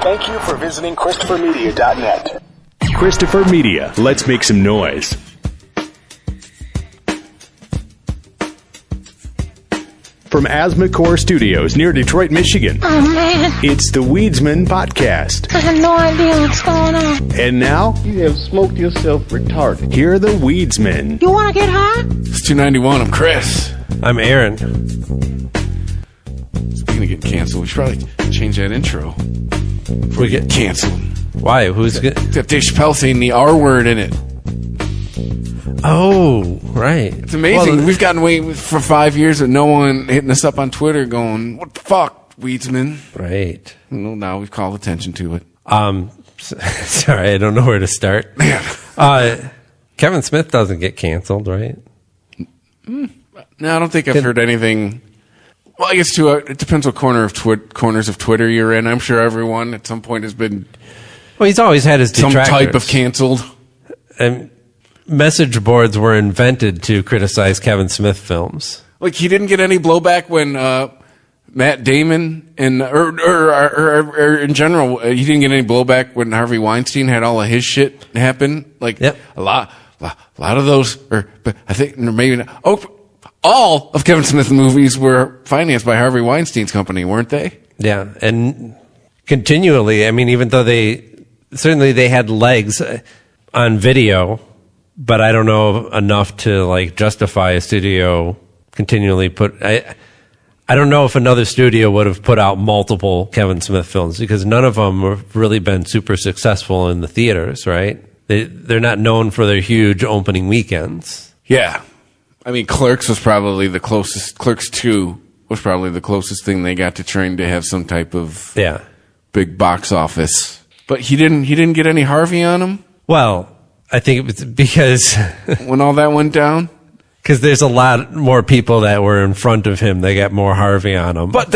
Thank you for visiting ChristopherMedia.net. Christopher Media. Let's make some noise. From Asthmacore Studios near Detroit, Michigan. Oh, man. It's the Weedsman Podcast. I have no idea what's going on. And now, You have smoked yourself retarded. here are the Weedsmen. You want to get high? It's 291. I'm Chris. I'm Aaron. Speaking of getting canceled, we should probably change that intro. Before we get canceled. Why? Who's good? Got Dave Chappelle saying the R word in it. Oh, right. It's amazing. Well, We've gotten away for 5 years with no one hitting us up on Twitter going, what the fuck, Weedsman? right. Well, now we've called attention to it. Sorry, I don't know where to start. Kevin Smith doesn't get canceled, right? No, I don't think I've heard anything. Well, I guess, too, it depends what corners of Twitter you're in. I'm sure everyone at some point has been Well, he's always had his some detractors. type of canceled. And message boards were invented to criticize Kevin Smith films. Like, he didn't get any blowback when Matt Damon and or in general, he didn't get any blowback when Harvey Weinstein had all of his shit happen. Like, Yep. a lot of those, but I think maybe not. All of Kevin Smith's movies were financed by Harvey Weinstein's company, weren't they? Yeah, and continually, I mean, even though they had legs on video, but I don't know enough to like justify a studio continually I don't know if another studio would have put out multiple Kevin Smith films because none of them have really been super successful in the theaters, right? They're not known for their huge opening weekends. Yeah. I mean, Clerks was probably the closest. Clerks 2 was probably the closest thing they got to trying to have some type of Yeah. big box office. But he didn't get any Harvey on him Well, I think it was because when all that went down. there's a lot more people that were in front of him that got more Harvey on them. But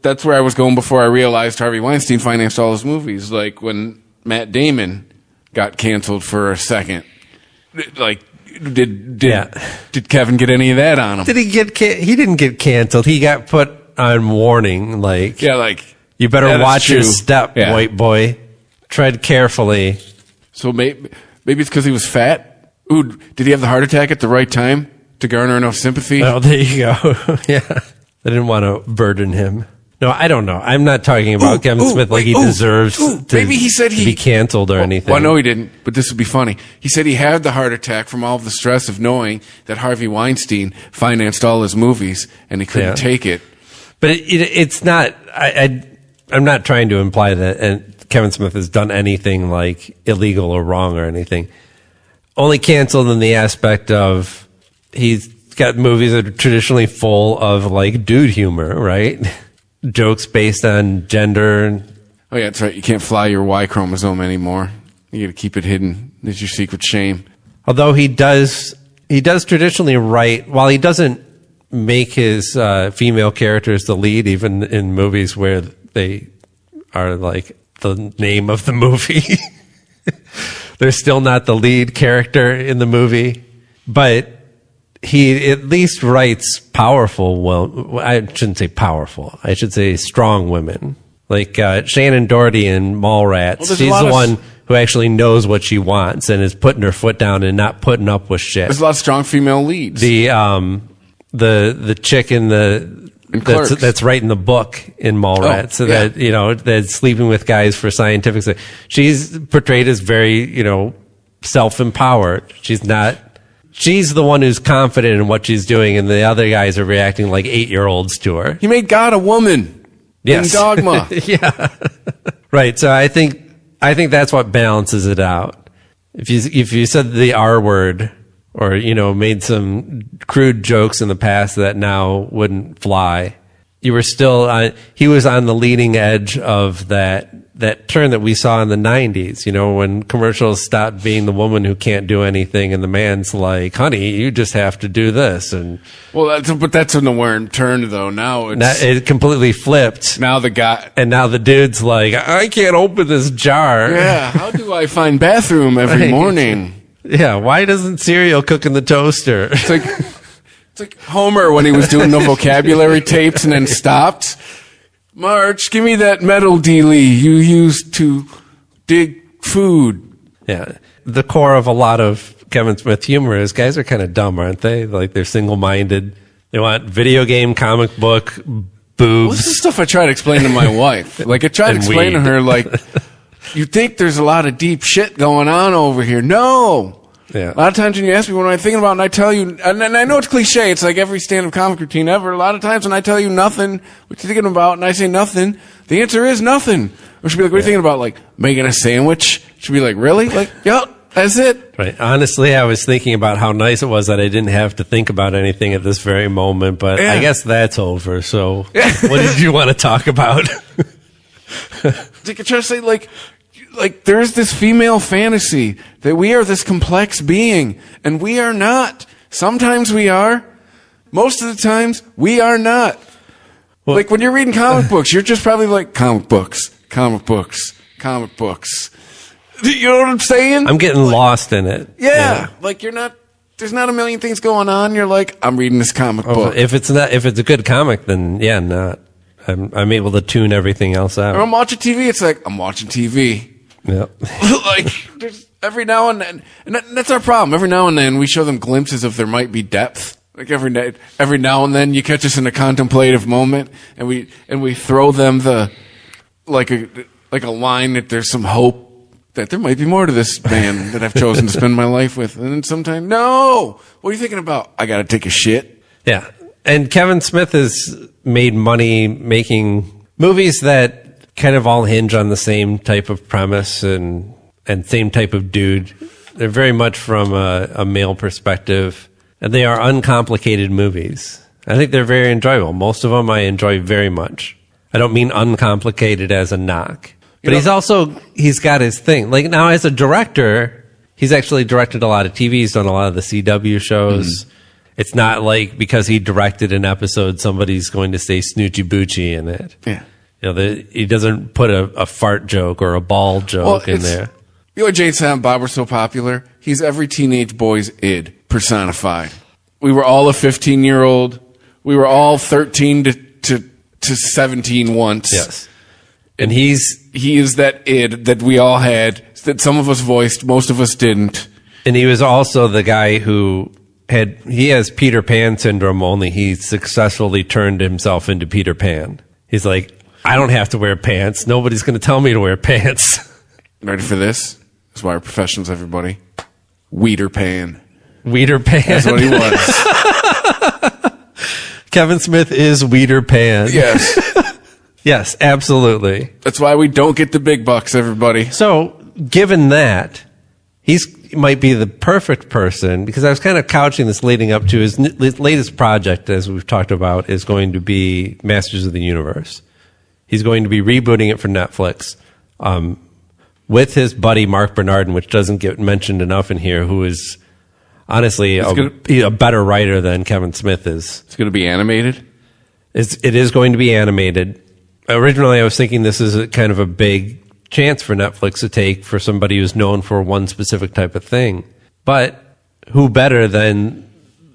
that's where I was going before I realized Harvey Weinstein financed all his movies. Like when Matt Damon got canceled for a second. Like, did Kevin get any of that on him? Did he get? He didn't get canceled. He got put on warning. Like, Yeah, like you better that is watch your true. step, Yeah. white boy. Tread carefully. So maybe it's because he was fat. Ooh, did he have the heart attack at the right time to garner enough sympathy? Oh, there you go. Yeah, I didn't want to burden him. No, I don't know. I'm not talking about Kevin Smith like he deserves to maybe he said be canceled or anything. Well, no, he didn't. But this would be funny. He said he had the heart attack from all of the stress of knowing that Harvey Weinstein financed all his movies, and he couldn't take it. But it's not. I'm not trying to imply that Kevin Smith has done anything like illegal or wrong or anything. Only canceled in the aspect of he's got movies that are traditionally full of like dude humor, right? Jokes based on gender. Oh yeah, that's right. You can't fly your Y chromosome anymore. You got to keep it hidden. It's your secret shame. Although he does traditionally write, while he doesn't make his female characters the lead, even in movies where they are like the name of the movie. They're still not the lead character in the movie, but he at least writes powerful. Well, I shouldn't say powerful. I should say strong women, like Shannon Doherty in Mallrats. Well, She's the one who actually knows what she wants and is putting her foot down and not putting up with shit. There's a lot of strong female leads. The chick in that's writing the book in Mallrats, so that that's sleeping with guys for scientific stuff. She's portrayed as very self-empowered. She's the one who's confident in what she's doing, and the other guys are reacting like 8-year-olds to her. He made God a woman. Yes. In Dogma. Yeah. Right. So I think that's what balances it out. If you said the R word or made some crude jokes in the past that now wouldn't fly, you were still he was on the leading edge of that turn that we saw in the 90s, when commercials stopped being the woman who can't do anything and the man's like, honey, you just have to do this. And that's an aware turn though. Now it completely flipped. Now the guy, and now the dude's like, I can't open this jar. Yeah. How do I find bathroom every morning? Yeah. Why doesn't cereal cook in the toaster? It's like Homer when he was doing no vocabulary tapes and then stopped. Marge, give me that metal dealie you used to dig food. Yeah. The core of a lot of Kevin Smith humor is guys are kind of dumb, aren't they? Like they're single-minded. They want video game, comic book, boobs. This is stuff I try to explain to my wife. Like I try to explain to her, like, you think there's a lot of deep shit going on over here. No. Yeah. A lot of times when you ask me what am I thinking about, and I tell you, and I know it's cliche, it's like every stand-up comic routine ever. A lot of times when I tell you nothing, what you're thinking about, and I say nothing, the answer is nothing. Or she'll be like, what are you thinking about? Like, making a sandwich? She'll be like, really? Like, yep, that's it. Right. Honestly, I was thinking about how nice it was that I didn't have to think about anything at this very moment, but Yeah. I guess that's over. So what did you want to talk about? Like, I try to say, like there's this female fantasy that we are this complex being, and we are not. Sometimes we are. Most of the times, we are not. Well, like, when you're reading comic books, you're just probably like, comic books, comic books, comic books. You know what I'm saying? I'm getting lost in it. Yeah. Like, you're not, there's not a million things going on. You're like, I'm reading this comic book. If it's a good comic, then yeah, not. I'm able to tune everything else out. Or I'm watching TV, it's like, I'm watching TV. Yep. Like, there's every now and then, and that's our problem. Every now and then we show them glimpses of there might be depth. Like every now and then you catch us in a contemplative moment, and we throw them like a line that there's some hope that there might be more to this man that I've chosen to spend my life with. And then sometimes, no, what are you thinking about? I got to take a shit. Yeah. And Kevin Smith has made money making movies that kind of all hinge on the same type of premise and same type of dude. They're very much from a male perspective, and they are uncomplicated movies. I think they're very enjoyable. Most of them I enjoy very much. I don't mean uncomplicated as a knock. But he's got his thing. Like now as a director, he's actually directed a lot of TV. He's done a lot of the CW shows. It's not like because he directed an episode, somebody's going to say Snoochie Boochie in it. Yeah. You know, he doesn't put a fart joke or a ball joke in there. You know, Jay and Silent Bob were so popular. He's every teenage boy's id personified. We were all a 15-year-old. We were all 13 to 17 once. Yes. And he is that id that we all had, that some of us voiced, most of us didn't. And he was also the guy who has Peter Pan syndrome, only he successfully turned himself into Peter Pan. He's like, I don't have to wear pants. Nobody's going to tell me to wear pants. Ready for this? That's why we're professionals, everybody. Weeder Pan. Weeder Pan. That's what he was. Kevin Smith is Weeder Pan. Yes. Yes, absolutely. That's why we don't get the big bucks, everybody. So, given that, he might be the perfect person, because I was kind of couching this leading up to his latest project, as we've talked about, is going to be Masters of the Universe. He's going to be rebooting it for Netflix with his buddy Mark Bernardin, which doesn't get mentioned enough in here, who is honestly a better writer than Kevin Smith is. It's going to be animated? It is going to be animated. Originally, I was thinking this is kind of a big chance for Netflix to take for somebody who's known for one specific type of thing. But who better than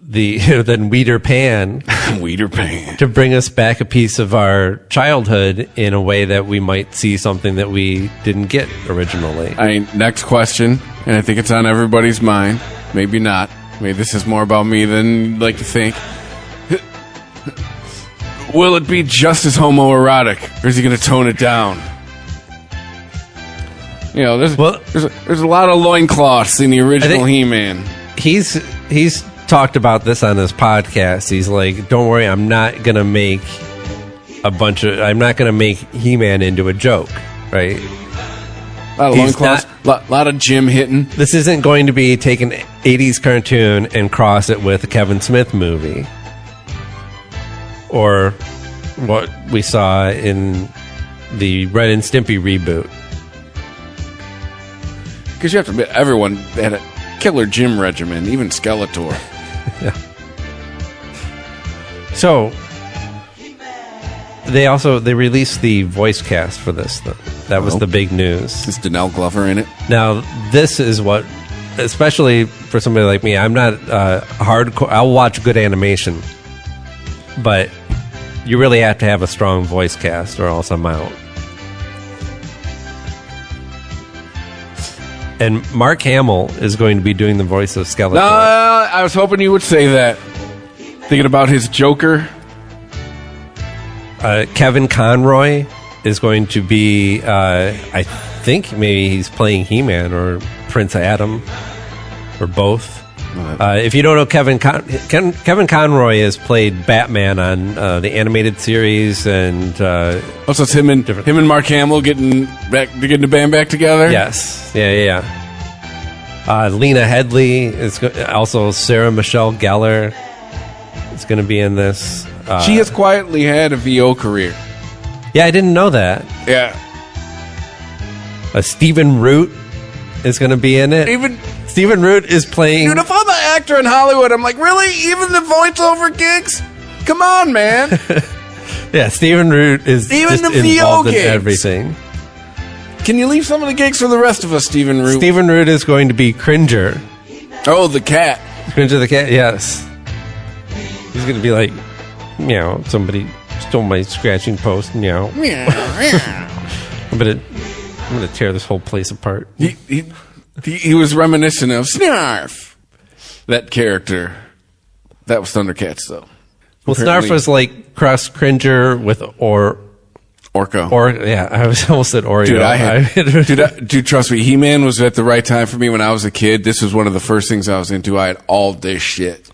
Weeder Pan Weeder Pan to bring us back a piece of our childhood in a way that we might see something that we didn't get originally. Next question, and I think it's on everybody's mind. Maybe not. Maybe this is more about me than you'd like to think. Will it be just as homoerotic, or is he going to tone it down? You know, there's a lot of loincloths in the original He-Man. He's talked about this on his podcast. He's like, don't worry, I'm not going to make He-Man into a joke, right? A lot of loincloths, a lot of gym hitting. This isn't going to be take an 80s cartoon and cross it with a Kevin Smith movie. Or what we saw in the Ren and Stimpy reboot. Because you have to admit, everyone had a killer gym regimen, even Skeletor. Yeah. So they released the voice cast for this. That was the big news. Is Danelle Glover in it? Now, this is what, especially for somebody like me, I'm not hardcore. I'll watch good animation, but you really have to have a strong voice cast, or else I'm out. And Mark Hamill is going to be doing the voice of Skeletor. I was hoping you would say that. Thinking about his Joker. Kevin Conroy is going to be, I think maybe he's playing He-Man or Prince Adam, or both. If you don't know, Kevin Conroy has played Batman on the animated series, and also it's him and Mark Hamill getting the band back together. Yes, yeah. Lena Headey is also Sarah Michelle Gellar is going to be in this. She has quietly had a VO career. Yeah, I didn't know that. Yeah. Stephen Root is going to be in it. Even Stephen Root is playing. Dude, if I'm an actor in Hollywood, I'm like, really? Even the voiceover gigs? Come on, man. Yeah, Stephen Root is even just the VO involved gigs. in everything. Can you leave some of the gigs for the rest of us, Stephen Root? Stephen Root is going to be Cringer. Oh, the cat. Cringer the cat, yes. He's going to be like, meow, somebody stole my scratching post, meow. I'm gonna tear this whole place apart. He was reminiscent of Snarf. That character. That was Thundercats, though. Well, Snarf was like cross Cringer with Orko. Yeah, I almost said Oreo. Dude, trust me, He-Man was at the right time for me when I was a kid. This was one of the first things I was into. I had all this shit.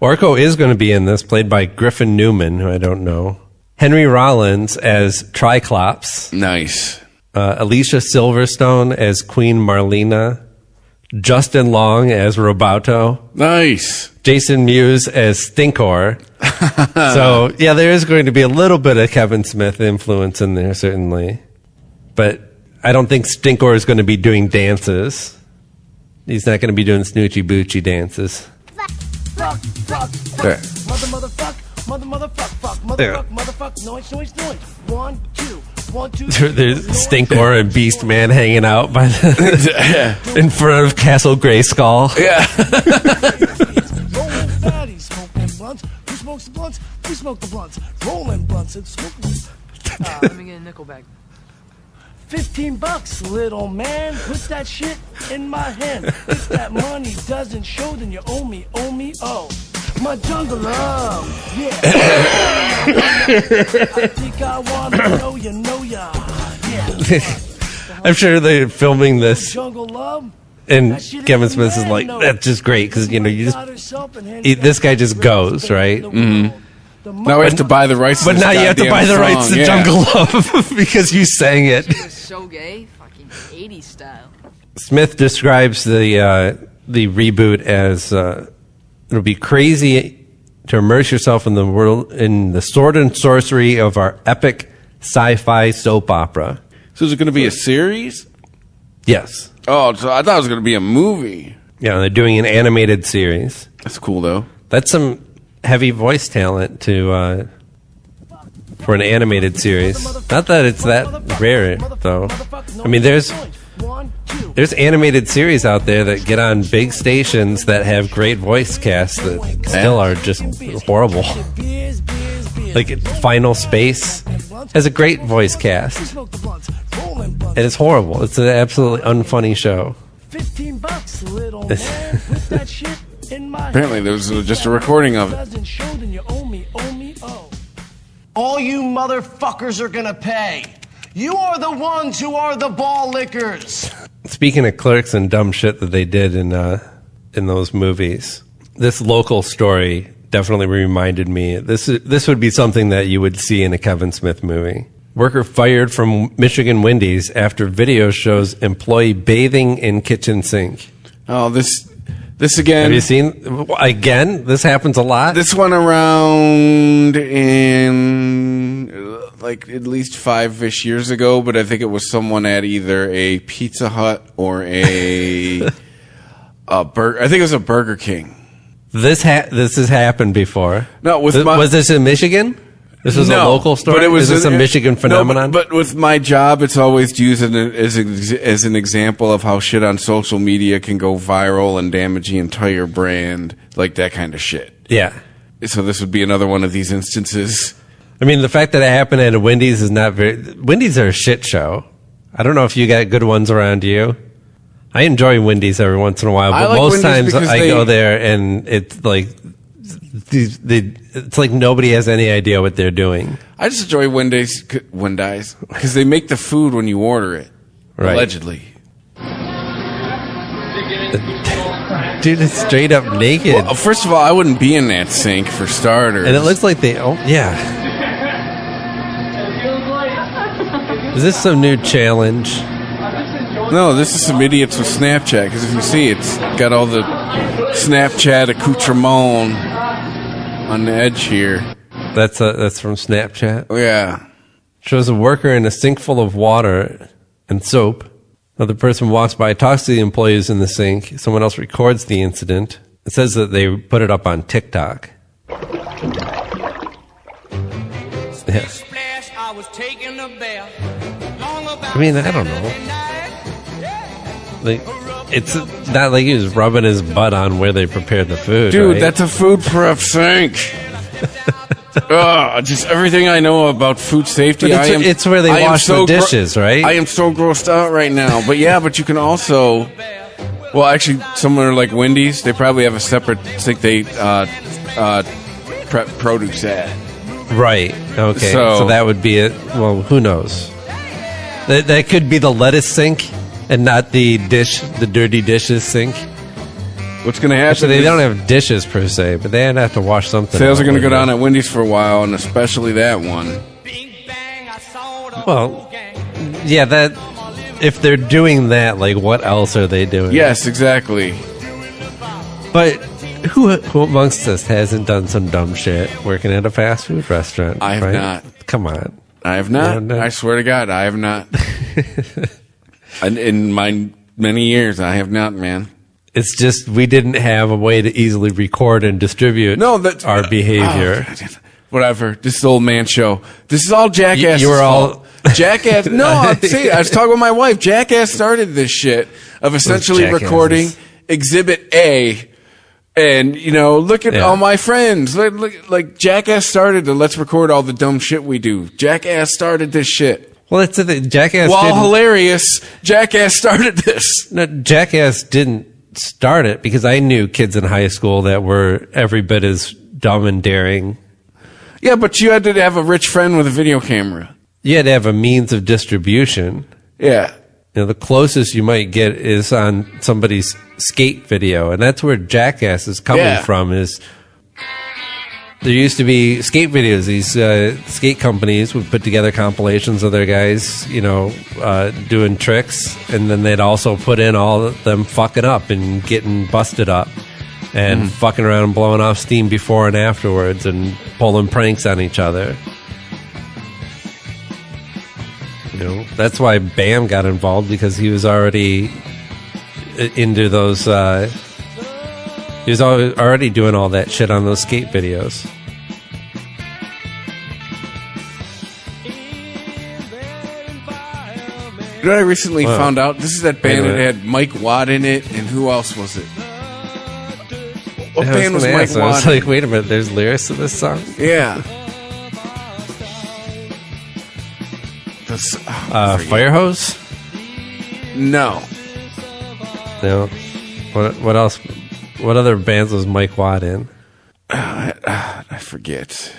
Orko is going to be in this, played by Griffin Newman, who I don't know. Henry Rollins as Triclops. Nice. Alicia Silverstone as Queen Marlena. Justin Long as Roboto. Nice. Jason Mewes as Stinkor. So, yeah, there is going to be a little bit of Kevin Smith influence in there, certainly. But I don't think Stinkor is going to be doing dances. He's not going to be doing Snoochie Boochie dances. There. There's Stinkor and Beast Man hanging out by the in front of Castle Grayskull. Yeah. Who smokes the blunts? We smoke the blunts. Rolling blunts and smoking. Let me get a nickel bag. $15, little man. Put that shit in my hand. If that money doesn't show, then you owe me, oh. My jungle love, yeah. I think I wanna know ya, yeah. I'm sure they're filming this, Jungle love. and Kevin Smith is like, "That's just great," because you just this guy just goes right. Mm-hmm. Now we have to buy the rights. But now you have to buy the rights to Jungle Love because you sang it. It was so gay, fucking 80s style. Smith describes the reboot as it'll be crazy to immerse yourself in the world, in the sword and sorcery of our epic sci-fi soap opera. So is it going to be a series? Yes. Oh, so I thought it was going to be a movie. Yeah, they're doing an animated series. That's cool, though. That's some heavy voice talent to for an animated series. Not that it's that rare, though. I mean, there's animated series out there that get on big stations that have great voice casts that still are just horrible. Like Final Space has a great voice cast, and it's horrible. It's an absolutely unfunny show. $15, little man. Put that shit in my Apparently, there was just a recording of it. Doesn't show, then you owe me, oh. All you motherfuckers are gonna pay. You are the ones who are the ball lickers. Speaking of Clerks and dumb shit that they did in those movies, this local story definitely reminded me. This would be something that you would see in a Kevin Smith movie. Worker fired from Michigan Wendy's after video shows employee bathing in kitchen sink. Oh, this again. Have you seen? Again, this happens a lot. This one around in like at least 5-ish years ago, but I think it was someone at either a Pizza Hut or a burger. I think it was a Burger King. This has happened before. No, was this in Michigan? This was a local story? But it was Is this a Michigan phenomenon? No, but with my job, it's always used as an example of how shit on social media can go viral and damage the entire brand, like that kind of shit. Yeah. So this would be another one of these instances. I mean, the fact that it happened at a Wendy's is not very... Wendy's are a shit show. I don't know if you got good ones around you. I enjoy Wendy's every once in a while, but like most Wendy's times I because go there and it's like... It's like nobody has any idea what they're doing. I just enjoy Wendy's because they make the food when you order it. Right. Allegedly. Dude, it's straight up naked. Well, first of all, I wouldn't be in that sink for starters. And it looks like they... Oh, yeah. Is this some new challenge? No, this is some idiots with Snapchat. Because if you see, it's got all the Snapchat accoutrement on the edge here. That's from Snapchat? Oh, yeah. Shows a worker in a sink full of water and soap. Another person walks by, talks to the employees in the sink. Someone else records the incident. It says that they put it up on TikTok. Yeah. I mean, I don't know. Like, it's not like he was rubbing his butt on where they prepared the food. Dude, right? that's a food prep sink. Just everything I know about food safety. But it's where they wash the dishes, right? I am so grossed out right now. But yeah, but you can also... Well, actually, somewhere like Wendy's, they probably have a separate sink they prep produce at. Right. Okay. So that would be it. Well, who knows? That could be the lettuce sink and not the dirty dishes sink. What's going to happen? Actually, they don't have dishes per se, but they'd have to wash something. Sales are going to go down at Wendy's for a while, and especially that one. Well, yeah, that if they're doing that, like, what else are they doing? Yes, exactly. But who amongst us hasn't done some dumb shit working at a fast food restaurant? I have not. Come on. I have not. I swear to God, I have not. In my many years, I have not, man. It's just we didn't have a way to easily record and distribute our behavior. Whatever. This is old man show. This is all Jackass. You were all Jackass. No, I was talking with my wife. Jackass started this shit of essentially recording Exhibit A. And, look at all my friends. Look, like, Jackass started let's record all the dumb shit we do. Jackass started this shit. Well, it's Jackass. While hilarious, Jackass started this. No, Jackass didn't start it because I knew kids in high school that were every bit as dumb and daring. Yeah, but you had to have a rich friend with a video camera. You had to have a means of distribution. Yeah. The closest you might get is on somebody's skate video, and that's where Jackass is coming from. Is there used to be skate videos? These skate companies would put together compilations of their guys, doing tricks, and then they'd also put in all of them fucking up and getting busted up, and fucking around and blowing off steam before and afterwards, and pulling pranks on each other. That's why Bam got involved, because he was already into those. He was already doing all that shit on those skate videos. You know what I recently found out? This is that band that had Mike Watt in it, and who else was it? What band was Mike Watt? I was like, wait a minute, there's lyrics to this song? Yeah. Firehose? No. No. What else? What other bands was Mike Watt in? I forget.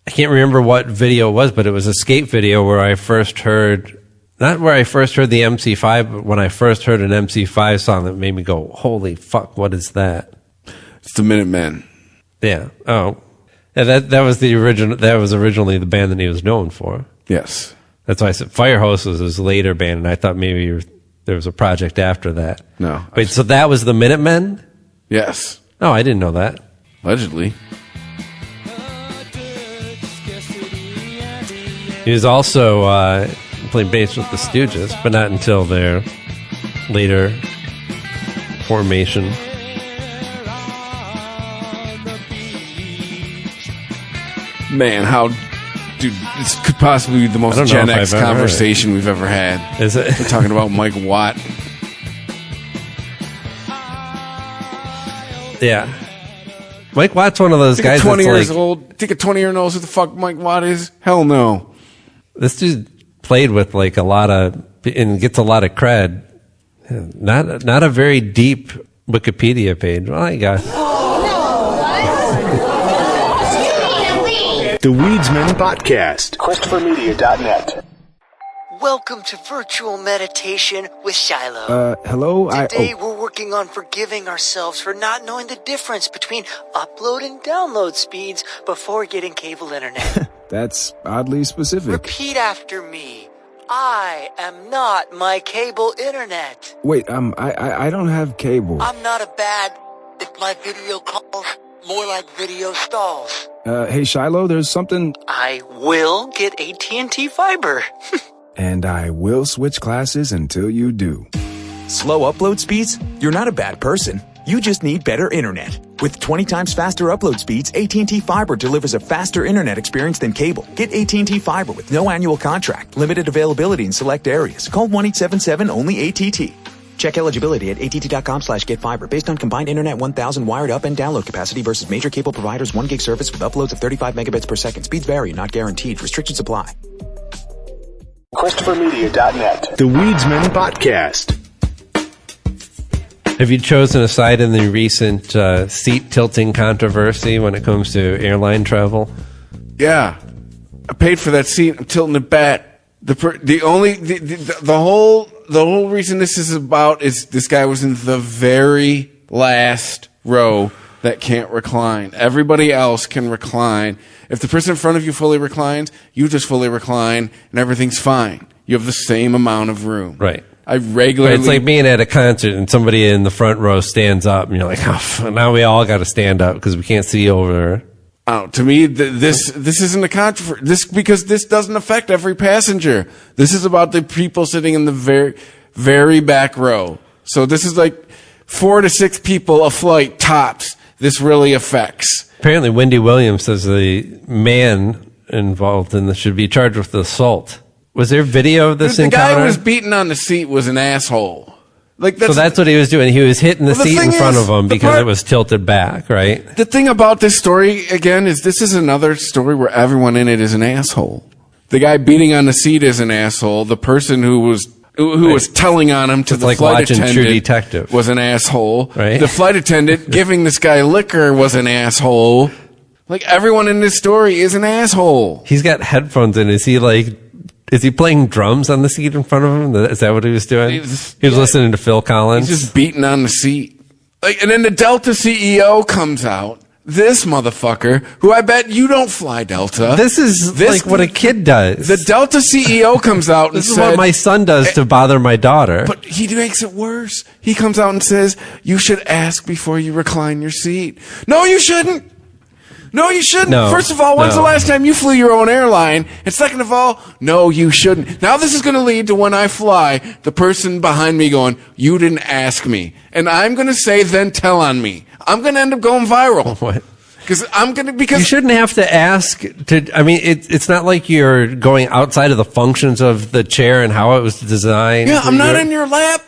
I can't remember what video it was, but it was a skate video where I first heard, not where I first heard the MC5, but when I first heard an MC5 song that made me go, holy fuck, what is that? It's the Minutemen. Yeah. Oh. Yeah, that was the original. That was originally the band that he was known for. Yes. That's why I said Firehose was his later band, and I thought maybe there was a project after that. No. Wait, so that was the Minutemen? Yes. Oh, I didn't know that. Allegedly. He was also playing bass with the Stooges, but not until their later formation. Man, dude, this could possibly be the most Gen X conversation we've ever had. Is it? We're talking about Mike Watt. Yeah. Mike Watt's one of those Think guys a 20 that's years like, old. Think a 20 year old knows who the fuck Mike Watt is? Hell no. this dude played with like a lot of, and gets a lot of cred. Not a very deep Wikipedia page. Well, I guess. The Weedsman Podcast. ChristopherMedia.net. Welcome to Virtual Meditation with Shiloh. Hello? Today we're working on forgiving ourselves for not knowing the difference between upload and download speeds before getting cable internet. That's oddly specific. Repeat after me. I am not my cable internet. Wait, I don't have cable. I'm not a bad if my video calls, more like video stalls. Hey Shiloh, there's something... I will get AT&T fiber. And I will switch classes until you do. Slow upload speeds? You're not a bad person. You just need better internet. With 20 times faster upload speeds, AT&T Fiber delivers a faster internet experience than cable. Get AT&T Fiber with no annual contract. Limited availability in select areas. Call 1-877-ONLY-ATT. Check eligibility at att.com/getfiber based on combined internet 1000 wired up and download capacity versus major cable providers 1 gig service with uploads of 35 megabits per second. Speeds vary, not guaranteed. Restrictions apply. ChristopherMedia.net. The Weedsman Podcast. Have you chosen a side in the recent seat tilting controversy when it comes to airline travel? Yeah. I paid for that seat. I'm tilting it back. The whole reason this is about is this guy was in the very last row that can't recline. Everybody else can recline. If the person in front of you fully reclines, you just fully recline and everything's fine. You have the same amount of room. Right. I regularly... It's like being at a concert and somebody in the front row stands up and you're like, oh, now we all got to stand up because we can't see over. Oh, to me, this isn't a controversy. Because this doesn't affect every passenger. This is about the people sitting in the very, very back row. So this is like 4 to 6 people a flight tops. This really affects. Apparently, Wendy Williams says the man involved in this should be charged with assault. Was there video of this encounter? The guy who was beaten on the seat was an asshole. So that's what he was doing. He was hitting the seat in front of him because it was tilted back, right? The thing about this story, again, is this is another story where everyone in it is an asshole. The guy beating on the seat is an asshole. The person who was telling on him to the flight attendant True Detective. was an asshole. Right? The flight attendant giving this guy liquor was an asshole. Like, everyone in this story is an asshole. He's got headphones in. Is he playing drums on the seat in front of him? Is that what he was doing? He was listening to Phil Collins. He's just beating on the seat. And then the Delta CEO comes out. This motherfucker, who I bet you don't fly Delta. This is like what a kid does. The Delta CEO comes out and This is what my son does to bother my daughter. But he makes it worse. He comes out and says, you should ask before you recline your seat. No, you shouldn't. No, you shouldn't. No, First of all, when's the last time you flew your own airline? And second of all, no, you shouldn't. Now this is going to lead to when I fly, the person behind me going, you didn't ask me. And I'm going to say, then tell on me. I'm going to end up going viral. What? Because you shouldn't have to ask to. I mean, it's not like you're going outside of the functions of the chair and how it was designed. Yeah, I'm not in your lap.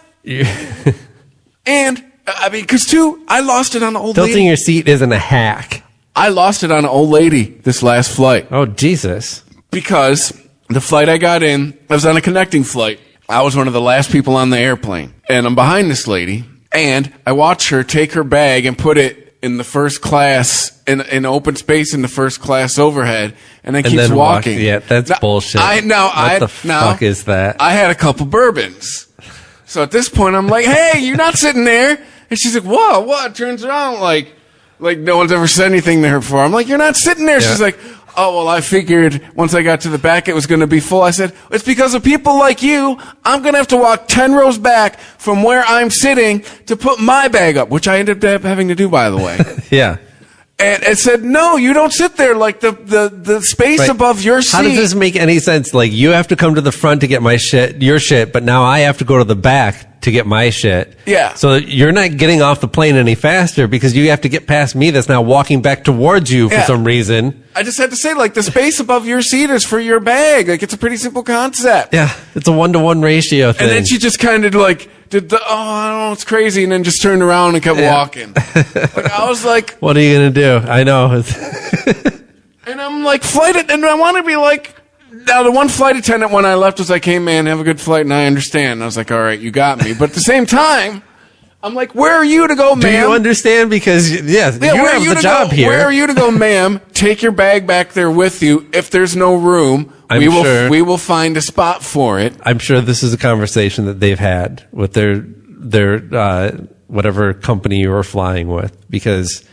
And I mean, because I lost it on an old lady. Tilting your seat isn't a hack. I lost it on an old lady this last flight. Oh, Jesus. Because the flight I got in, I was on a connecting flight. I was one of the last people on the airplane. And I'm behind this lady, and I watch her take her bag and put it in the first class, in open space in the first class overhead, and then keeps walking. Yeah, that's bullshit. What the fuck is that? I had a couple bourbons. So at this point, I'm like, hey, you're not sitting there. And she's like, whoa, what? Turns around like no one's ever said anything to her before. I'm like, you're not sitting there. Yeah. She's like, oh, well, I figured once I got to the back, it was going to be full. I said, it's because of people like you. I'm going to have to walk 10 rows back from where I'm sitting to put my bag up, which I ended up having to do, by the way. Yeah. And it said, no, you don't sit there. Like the space above your seat. How does this make any sense? Like, you have to come to the front to get your shit, but now I have to go to the back to get my shit. Yeah. So you're not getting off the plane any faster because you have to get past me that's now walking back towards you for some reason. I just had to say, like, the space above your seat is for your bag. Like, it's a pretty simple concept. Yeah. It's a 1-to-1 ratio thing. And then she just kind of, like, did the, I don't know, it's crazy, and then just turned around and kept walking. Like, I was like, what are you going to do? I know. And I'm like, and I want to be like, now the one flight attendant when I left was like, hey man, have a good flight, and I understand. And I was like, all right, you got me. But at the same time, I'm like, where are you to go, ma'am? Do you understand? Because, you have the job here. Where are you to go, ma'am? Take your bag back there with you. If there's no room, we will find a spot for it. I'm sure this is a conversation that they've had with their whatever company you're flying with, because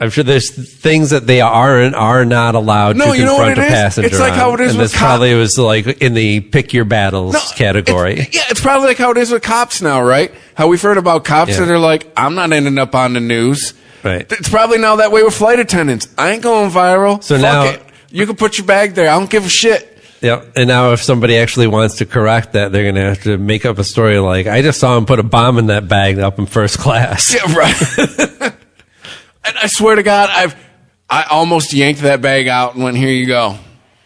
I'm sure there's things that they are not allowed to confront a passenger. It's like how it is and with this probably was like in the pick your battles category. It's probably like how it is with cops now, right? How we've heard about cops that are like, I'm not ending up on the news. Right. It's probably now that way with flight attendants. I ain't going viral. So Fuck now it. You can put your bag there. I don't give a shit. Yeah, and now if somebody actually wants to correct that, they're going to have to make up a story like, I just saw him put a bomb in that bag up in first class. Yeah, right. And I swear to God, I almost yanked that bag out and went, here you go.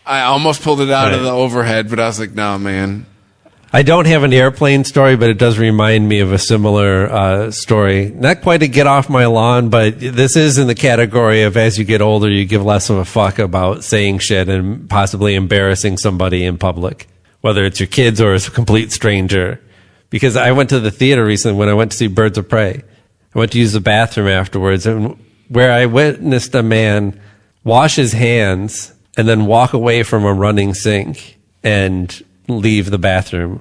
I almost pulled it out of the overhead, but I was like, no, man. I don't have an airplane story, but it does remind me of a similar story. Not quite to get off my lawn, but this is in the category of as you get older, you give less of a fuck about saying shit and possibly embarrassing somebody in public, whether it's your kids or it's a complete stranger. Because I went to the theater recently when I went to see Birds of Prey. I went to use the bathroom afterwards, and where I witnessed a man wash his hands and then walk away from a running sink and leave the bathroom,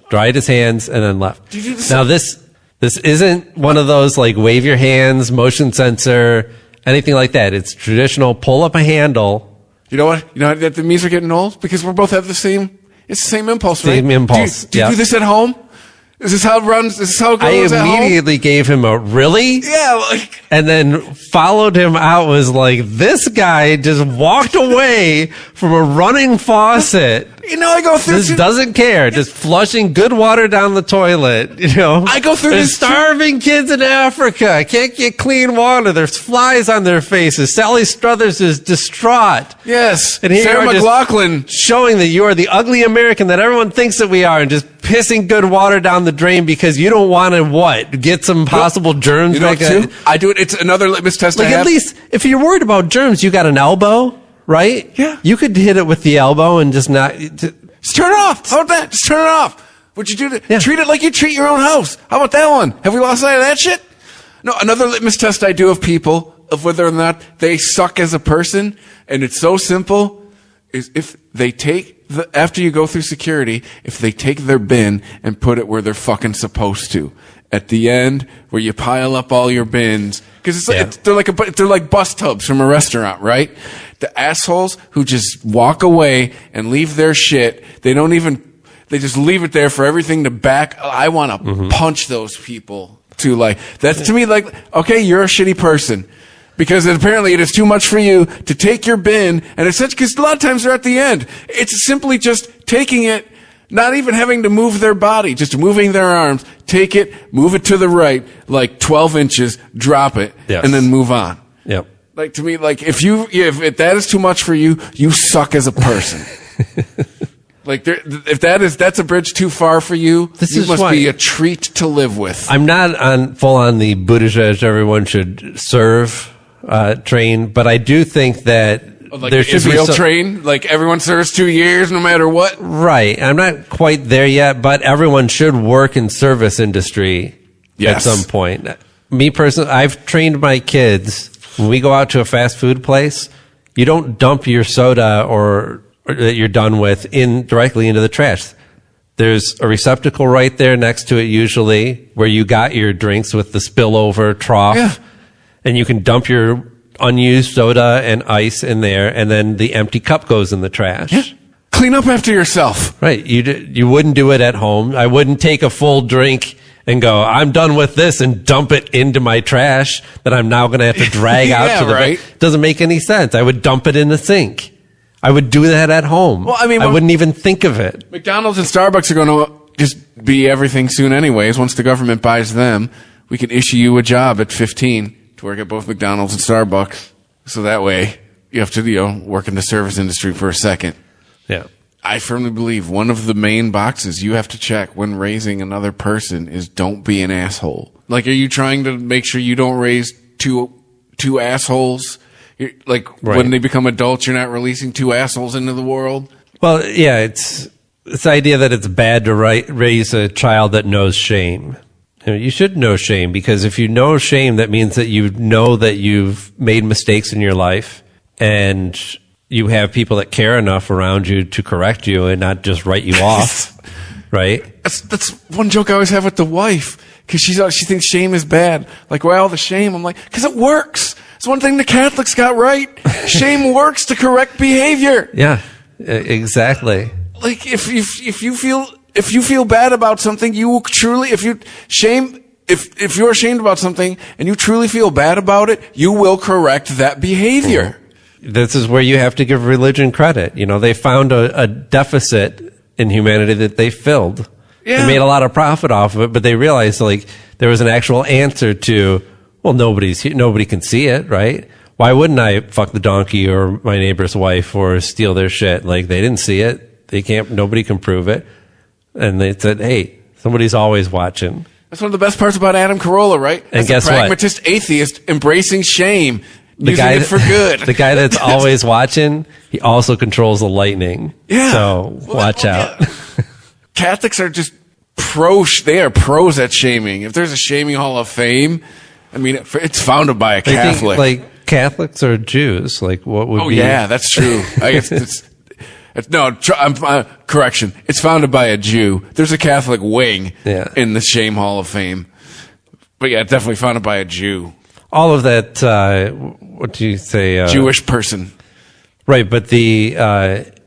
dried his hands, and then left. Now, this isn't one of those like wave your hands, motion sensor, anything like that. It's traditional pull up a handle. You know what? You know that the memes are getting old? Because we both have the same impulse, right? Same impulse. Do you do this at home? Is this how it runs? Is this how it goes? I immediately gave him a really? Yeah, like. And then followed him out, was like, this guy just walked away from a running faucet. You know, I go through. Just doesn't care. Just flushing good water down the toilet. You know, I go through. There's starving kids in Africa. Can't get clean water. There's flies on their faces. Sally Struthers is distraught. Yes. And here Sarah McLachlan showing that you are the ugly American that everyone thinks that we are, and just pissing good water down the drain because you don't want to get some possible germs back. I do it. It's another litmus test. Like, at least if you're worried about germs, you got an elbow. Right? Yeah. You could hit it with the elbow and just not. Just turn it off. How about that? Just turn it off. Would you do that? Treat it like you treat your own house. How about that one? Have we lost sight of that shit? No, another litmus test I do of people, of whether or not they suck as a person, and it's so simple, is if they take after you go through security, if they take their bin and put it where they're fucking supposed to. At the end, where you pile up all your bins, because they're like bus tubs from a restaurant, right? The assholes who just walk away and leave their shit, they just leave it there for everything to back. I want to punch those people too. Like, that's to me like, okay, you're a shitty person. Because apparently it is too much for you to take your bin, and it's such, because a lot of times they're at the end. It's simply just taking it, not even having to move their body, just moving their arms, take it, move it to the right, like 12 inches, drop it, and then move on. Yep. Like, to me, like, if that is too much for you, you suck as a person. Like, if that's a bridge too far for you, you must be a treat to live with. I'm not on full on the Buttigieg everyone should serve train, but I do think that like there should Israel be train, like everyone serves 2 years no matter what. Right. I'm not quite there yet, but everyone should work in service industry at some point. Me personally, I've trained my kids. When we go out to a fast food place, you don't dump your soda or that you're done with directly into the trash. There's a receptacle right there next to it, usually, where you got your drinks with the spillover trough, and you can dump your unused soda and ice in there, and then the empty cup goes in the trash. Yeah. Clean up after yourself. Right. You wouldn't do it at home. I wouldn't take a full drink and go, I'm done with this, and dump it into my trash that I'm now going to have to drag out to the right. Doesn't make any sense. I would dump it in the sink. I would do that at home. Well, I mean, I wouldn't even think of it. McDonald's and Starbucks are going to just be everything soon anyways. Once the government buys them, we can issue you a job at 15 to work at both McDonald's and Starbucks. So that way you have to, work in the service industry for a second. Yeah. I firmly believe one of the main boxes you have to check when raising another person is don't be an asshole. Like, are you trying to make sure you don't raise two assholes? Like, when they become adults, you're not releasing two assholes into the world? Well, yeah, it's the idea that it's bad to raise a child that knows shame. You should know shame, because if you know shame, that means that you know that you've made mistakes in your life, and you have people that care enough around you to correct you and not just write you off, right? That's one joke I always have with the wife, because she thinks shame is bad. Like, why all the shame? I'm like, because it works. It's one thing the Catholics got right. Shame works to correct behavior. Yeah, exactly. Like, if you feel bad about something, you will truly, if you're ashamed about something and you truly feel bad about it, you will correct that behavior. This is where you have to give religion credit. They found a deficit in humanity that they filled. Yeah. They made a lot of profit off of it, but they realized like there was an actual answer to, well, nobody can see it, right? Why wouldn't I fuck the donkey or my neighbor's wife or steal their shit? Like, they didn't see it. Nobody can prove it. And they said, hey, somebody's always watching. That's one of the best parts about Adam Carolla, right? And guess what? Pragmatist atheist embracing shame, using it for good. The guy that's always watching, he also controls the lightning. Yeah. So watch out. Yeah. Catholics are just they are pros at shaming. If there's a shaming hall of fame, I mean, it's founded by a Catholic. Like, Catholics are Jews. Like, what would be? Oh, yeah, that's true. I guess correction. It's founded by a Jew. There's a Catholic wing in the Shame Hall of Fame. But yeah, definitely founded by a Jew. All of that, what do you say? Jewish person. Right, but the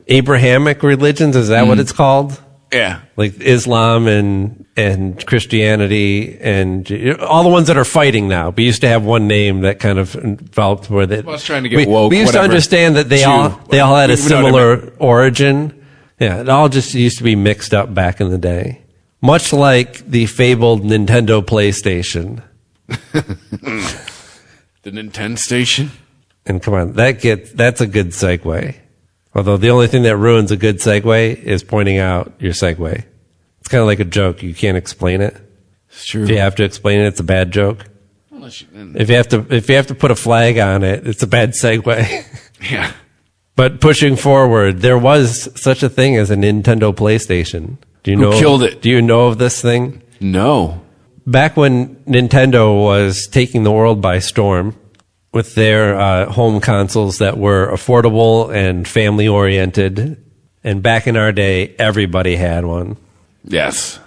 Abrahamic religions, is that what it's called? Yeah. Like Islam and Christianity and all the ones that are fighting now. We used to have one name that kind of enveloped where that. Well, I was trying to get woke. We used to understand that they all had a similar origin. Yeah, it all just used to be mixed up back in the day. Much like the fabled Nintendo PlayStation. The Nintendo Station? And come on, that's a good segue. Although the only thing that ruins a good segue is pointing out your segue. It's kind of like a joke. You can't explain it. It's true. If you have to explain it, it's a bad joke. If you have to put a flag on it, it's a bad segue. Yeah. But pushing forward, there was such a thing as a Nintendo PlayStation. Who killed it? Do you know of this thing? No. Back when Nintendo was taking the world by storm with their home consoles that were affordable and family-oriented, and back in our day, everybody had one. Yes.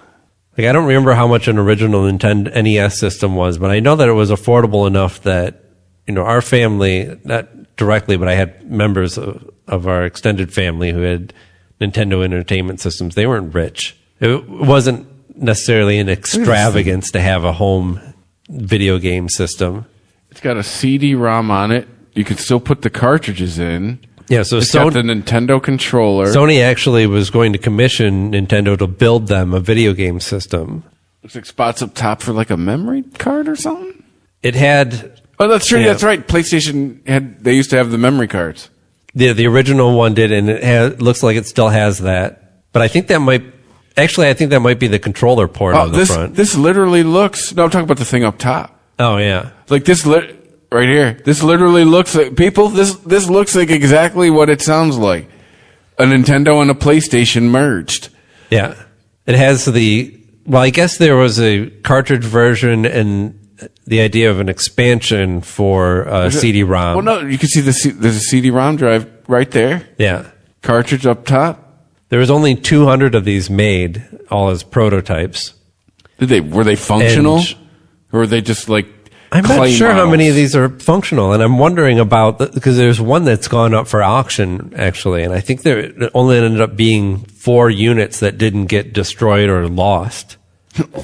Like, I don't remember how much an original Nintendo NES system was, but I know that it was affordable enough that, our family, not directly, but I had members of our extended family who had Nintendo Entertainment Systems. They weren't rich. It wasn't necessarily an extravagance to have a home video game system. It's got a CD-ROM on it. You can still put the cartridges in. Yeah, so it's got the Nintendo controller. Sony actually was going to commission Nintendo to build them a video game system. Looks like spots up top for like a memory card or something. It had. Oh, that's true. Yeah. That's right. PlayStation they used to have the memory cards. The original one did, and it looks like it still has that. But I think that might be the controller port on the front. This literally looks. No, I'm talking about the thing up top. Oh yeah, like this right here. This literally looks like people. This looks like exactly what it sounds like. A Nintendo and a PlayStation merged. Yeah, it has I guess there was a cartridge version and the idea of an expansion for CD-ROM. Well, no, you can see there's a CD-ROM drive right there. Yeah, cartridge up top. There was only 200 of these made, all as prototypes. Were they functional? Or are they just like I'm not sure how many of these are functional, and I'm wondering about because there's one that's gone up for auction actually, and I think there only ended up being 4 units that didn't get destroyed or lost.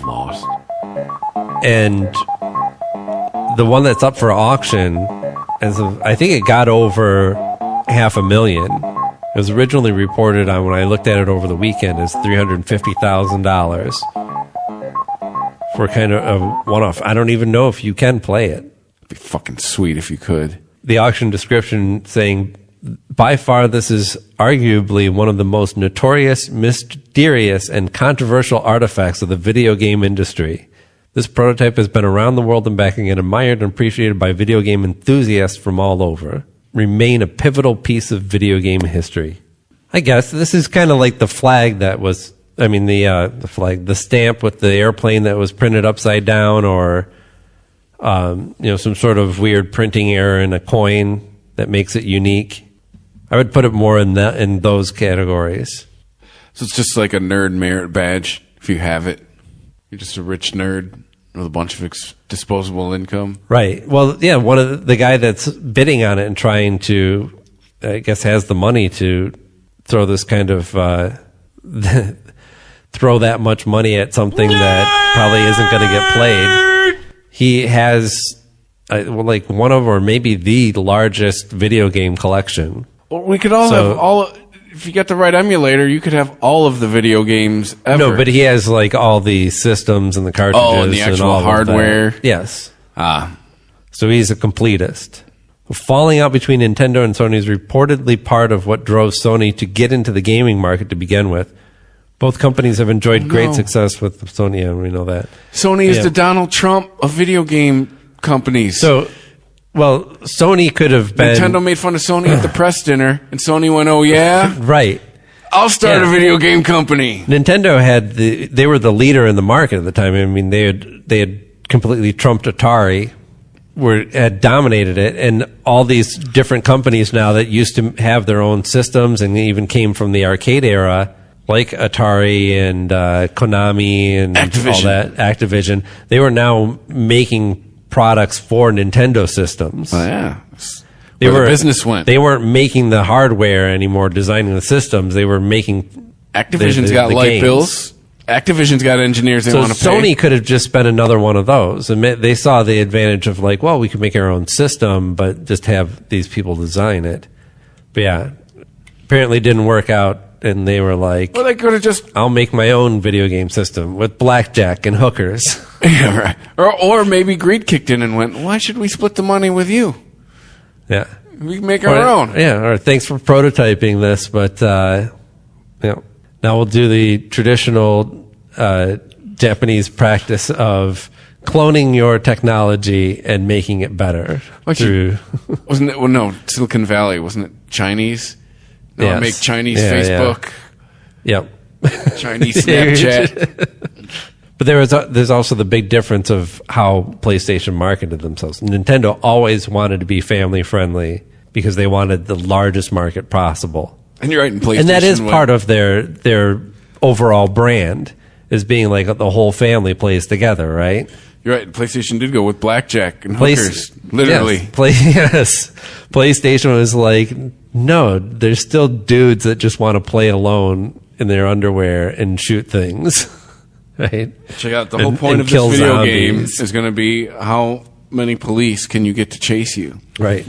Lost. And the one that's up for auction, I think it got over $500,000. It was originally reported on when I looked at it over the weekend as $350,000. For kind of a one-off. I don't even know if you can play it. It'd be fucking sweet if you could. The auction description saying by far, this is arguably one of the most notorious, mysterious, and controversial artifacts of the video game industry. This prototype has been around the world and back again, admired and appreciated by video game enthusiasts from all over. Remain a pivotal piece of video game history. I guess this is kind of like the flag that was, the stamp with the airplane that was printed upside down, or, some sort of weird printing error in a coin that makes it unique. I would put it more in those categories. So it's just like a nerd merit badge. If you have it, you're just a rich nerd with a bunch of disposable income. Right. Well, yeah, one of the guy that's bidding on it and trying to, I guess, has the money to throw this kind of, throw that much money at something that probably isn't going to get played. He has, like, one of, or maybe the largest video game collection. Well, we could all have all. If you get the right emulator, you could have all of the video games ever. No, but he has like all the systems and the cartridges. Oh, and the actual all hardware. Yes. Ah. So he's a completist. Falling out between Nintendo and Sony is reportedly part of what drove Sony to get into the gaming market to begin with. Both companies have enjoyed great success with Sony, and we know that. Sony is the Donald Trump of video game companies. So, well, Sony could have been... Nintendo made fun of Sony at the press dinner, and Sony went, oh yeah? Right. I'll start a video game company. Nintendo they were the leader in the market at the time. I mean, they had completely trumped Atari, had dominated it, and all these different companies now that used to have their own systems and even came from the arcade era, like Atari and Konami and all that, Activision, they were now making products for Nintendo systems. Oh, yeah. The business went. They weren't making the hardware anymore, designing the systems. They were making... Activision's got light games. Bills. Activision's got engineers they want to pay. So Sony could have just been another one of those. And they saw the advantage of like, well, we can make our own system, but just have these people design it. But yeah, apparently it didn't work out. And they were like, well, they could have just... I'll make my own video game system with blackjack and hookers. Yeah, right. Or maybe greed kicked in and went, why should we split the money with you? Yeah. We can make our own. Yeah, or thanks for prototyping this, but now we'll do the traditional Japanese practice of cloning your technology and making it better. Wasn't it? Well, no, Silicon Valley, wasn't it Chinese? No, yes. Make Chinese Facebook. Yeah. Yep. Chinese Snapchat. But there's also the big difference of how PlayStation marketed themselves. Nintendo always wanted to be family friendly because they wanted the largest market possible. And you're right, in PlayStation. And that is part of their overall brand, is being like the whole family plays together, right? You're right. PlayStation did go with blackjack and hookers, literally. Yes. PlayStation was like, no, there's still dudes that just want to play alone in their underwear and shoot things, right? Check out the whole point of this video game is going to be how many police can you get to chase you, right?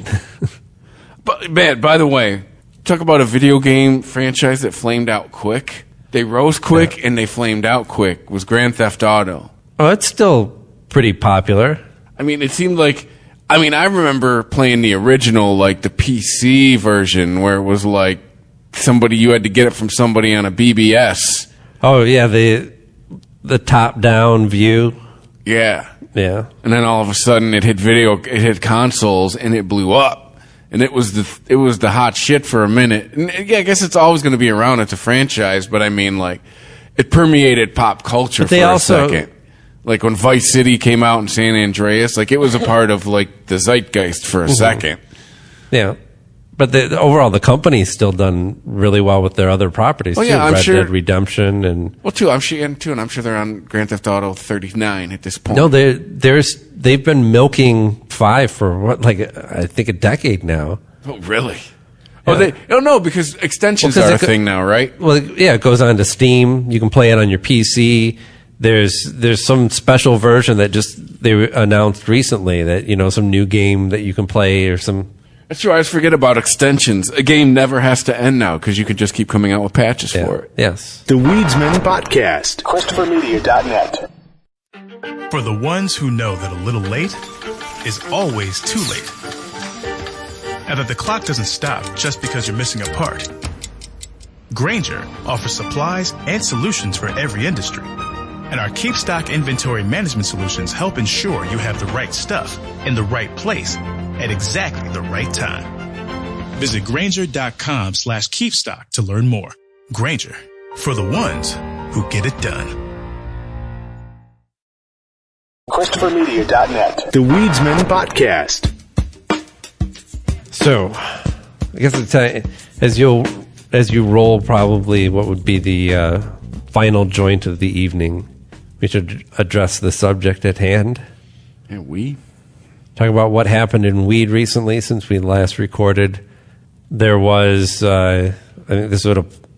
But man, by the way, talk about a video game franchise that flamed out quick. They rose quick and they flamed out quick. Was Grand Theft Auto? Oh, it's still pretty popular. I mean, it seemed like. I mean, I remember playing the original, like the PC version, where it was like you had to get it from somebody on a BBS. Oh yeah, the top down view. Yeah. Yeah. And then all of a sudden it hit consoles and it blew up. And it was the hot shit for a minute. And yeah, I guess it's always going to be around. It's a franchise, but I mean, like, it permeated pop culture for a second. Like when Vice City came out in San Andreas, like it was a part of like the zeitgeist for a second. Yeah. But overall, the company's still done really well with their other properties. Yeah, I'm Red sure. Dead Redemption and I'm sure they're on Grand Theft Auto 39 at this point. No, they've been milking 5 for I think a decade now. Oh, really? Yeah. No, because extensions are a thing now, right? Well, yeah, it goes on to Steam. You can play it on your PC. There's some special version that they announced recently that some new game that you can play or some. That's true. I always forget about extensions. A game never has to end now because you could just keep coming out with patches for it. Yes. The Weedsman Podcast. ChristopherMedia.net. For the ones who know that a little late is always too late. and that the clock doesn't stop just because you're missing a part. Grainger offers supplies and solutions for every industry. And our KeepStock inventory management solutions help ensure you have the right stuff in the right place at exactly the right time. Visit Grainger.com/KeepStock to learn more. Grainger, for the ones who get it done. ChristopherMedia.net. The Weedsman Podcast. So, I guess it's as you roll probably what would be the final joint of the evening, we should address the subject at hand. And we talk about what happened in Weed recently since we last recorded. There was, I think this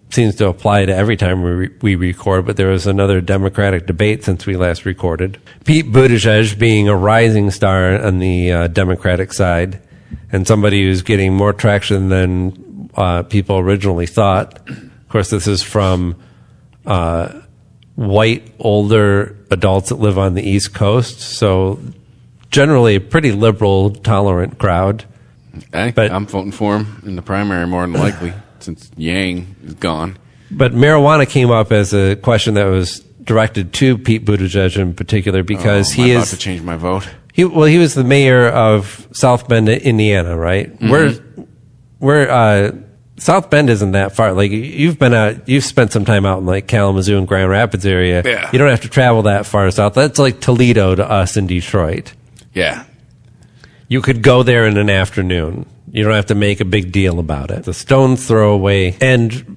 seems to apply to every time we record, but there was another Democratic debate since we last recorded. Pete Buttigieg being a rising star on the Democratic side, and somebody who's getting more traction than people originally thought. Of course, this is from white, older adults that live on the East Coast, so generally a pretty liberal, tolerant crowd. But I'm voting for him in the primary more than likely, since Yang is gone. But marijuana came up as a question that was directed to Pete Buttigieg in particular because he is about to change my vote. He was the mayor of South Bend, Indiana, right? Mm-hmm. South Bend isn't that far. Like you've spent some time out in like Kalamazoo and Grand Rapids area. Yeah. You don't have to travel that far south. That's like Toledo to us in Detroit. Yeah. You could go there in an afternoon. You don't have to make a big deal about it. The stone's throw away, and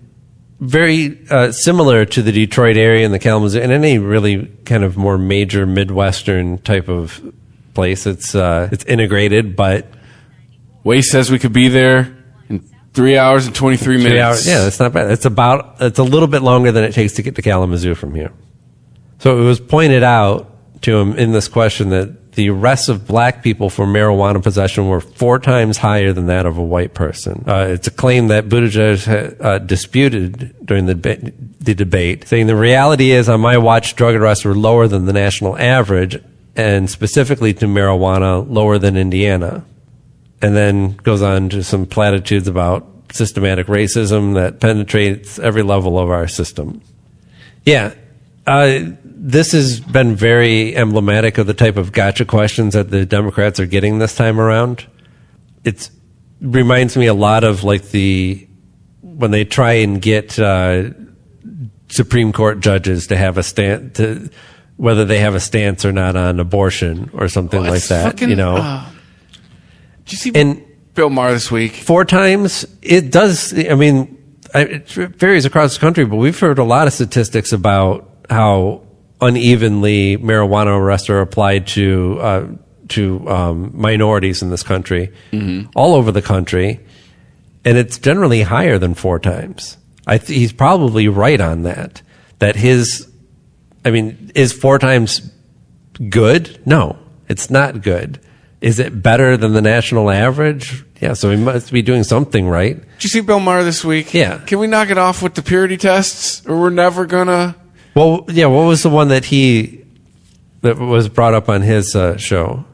very similar to the Detroit area and the Kalamazoo, and any really kind of more major Midwestern type of place. It's integrated, but Waze says we could be there in 3 hours and 23 minutes. 3 hours, yeah, that's not bad. It's a little bit longer than it takes to get to Kalamazoo from here. So it was pointed out to him in this question that the arrests of black people for marijuana possession were 4 times higher than that of a white person. It's a claim that Buttigieg disputed during the debate, saying the reality is on my watch, drug arrests were lower than the national average, and specifically to marijuana, lower than Indiana. And then goes on to some platitudes about systematic racism that penetrates every level of our system. Yeah. This has been very emblematic of the type of gotcha questions that the Democrats are getting this time around. It reminds me a lot of like when they try and get Supreme Court judges to have a stance, whether they have a stance or not on abortion or something like that. Fucking, you know. Did you see Bill Maher this week? 4 times. It does. I mean, it varies across the country, but we've heard a lot of statistics about how unevenly marijuana arrests are applied to minorities in this country, all over the country, and it's generally higher than 4 times. He's probably right on that. That is 4 times good? No, it's not good. Is it better than the national average? Yeah, so he must be doing something right. Did you see Bill Maher this week? Yeah. Can we knock it off with the purity tests, or we're never gonna? Well, yeah. What was the one that was brought up on his show?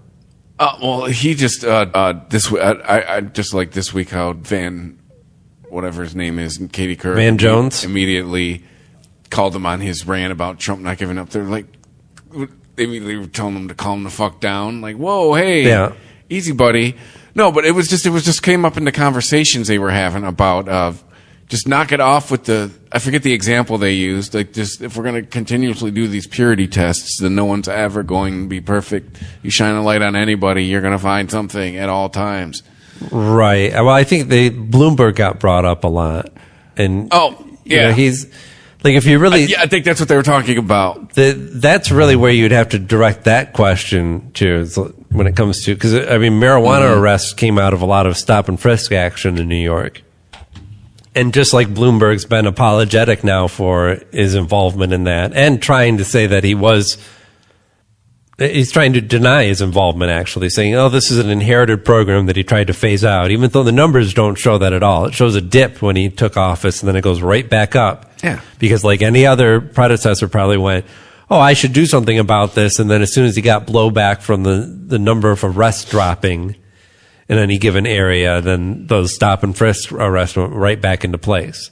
Well, he just this week. I just like this week how whatever his name is, and Katie Couric Van Jones immediately called him on his rant about Trump not giving up. They're like, they immediately were telling him to calm the fuck down. Like, whoa, hey, easy, buddy. No, but it was just came up in the conversations they were having about just knock it off with I forget the example they used. Like, just if we're going to continuously do these purity tests, then no one's ever going to be perfect. You shine a light on anybody, you're going to find something at all times. Right. Well, I think Bloomberg got brought up a lot, and you know, he's like, if you really, I think that's what they were talking about. That's really where you'd have to direct that question to when it comes to, because I mean, marijuana arrests came out of a lot of stop and frisk action in New York. And just like Bloomberg's been apologetic now for his involvement in that, and trying to say that he's trying to deny his involvement, actually, saying, oh, this is an inherited program that he tried to phase out, even though the numbers don't show that at all. It shows a dip when he took office, and then it goes right back up. Yeah. Because like any other predecessor probably went, oh, I should do something about this, and then as soon as he got blowback from the number of arrests dropping, in any given area, then those stop and frisk arrests went right back into place.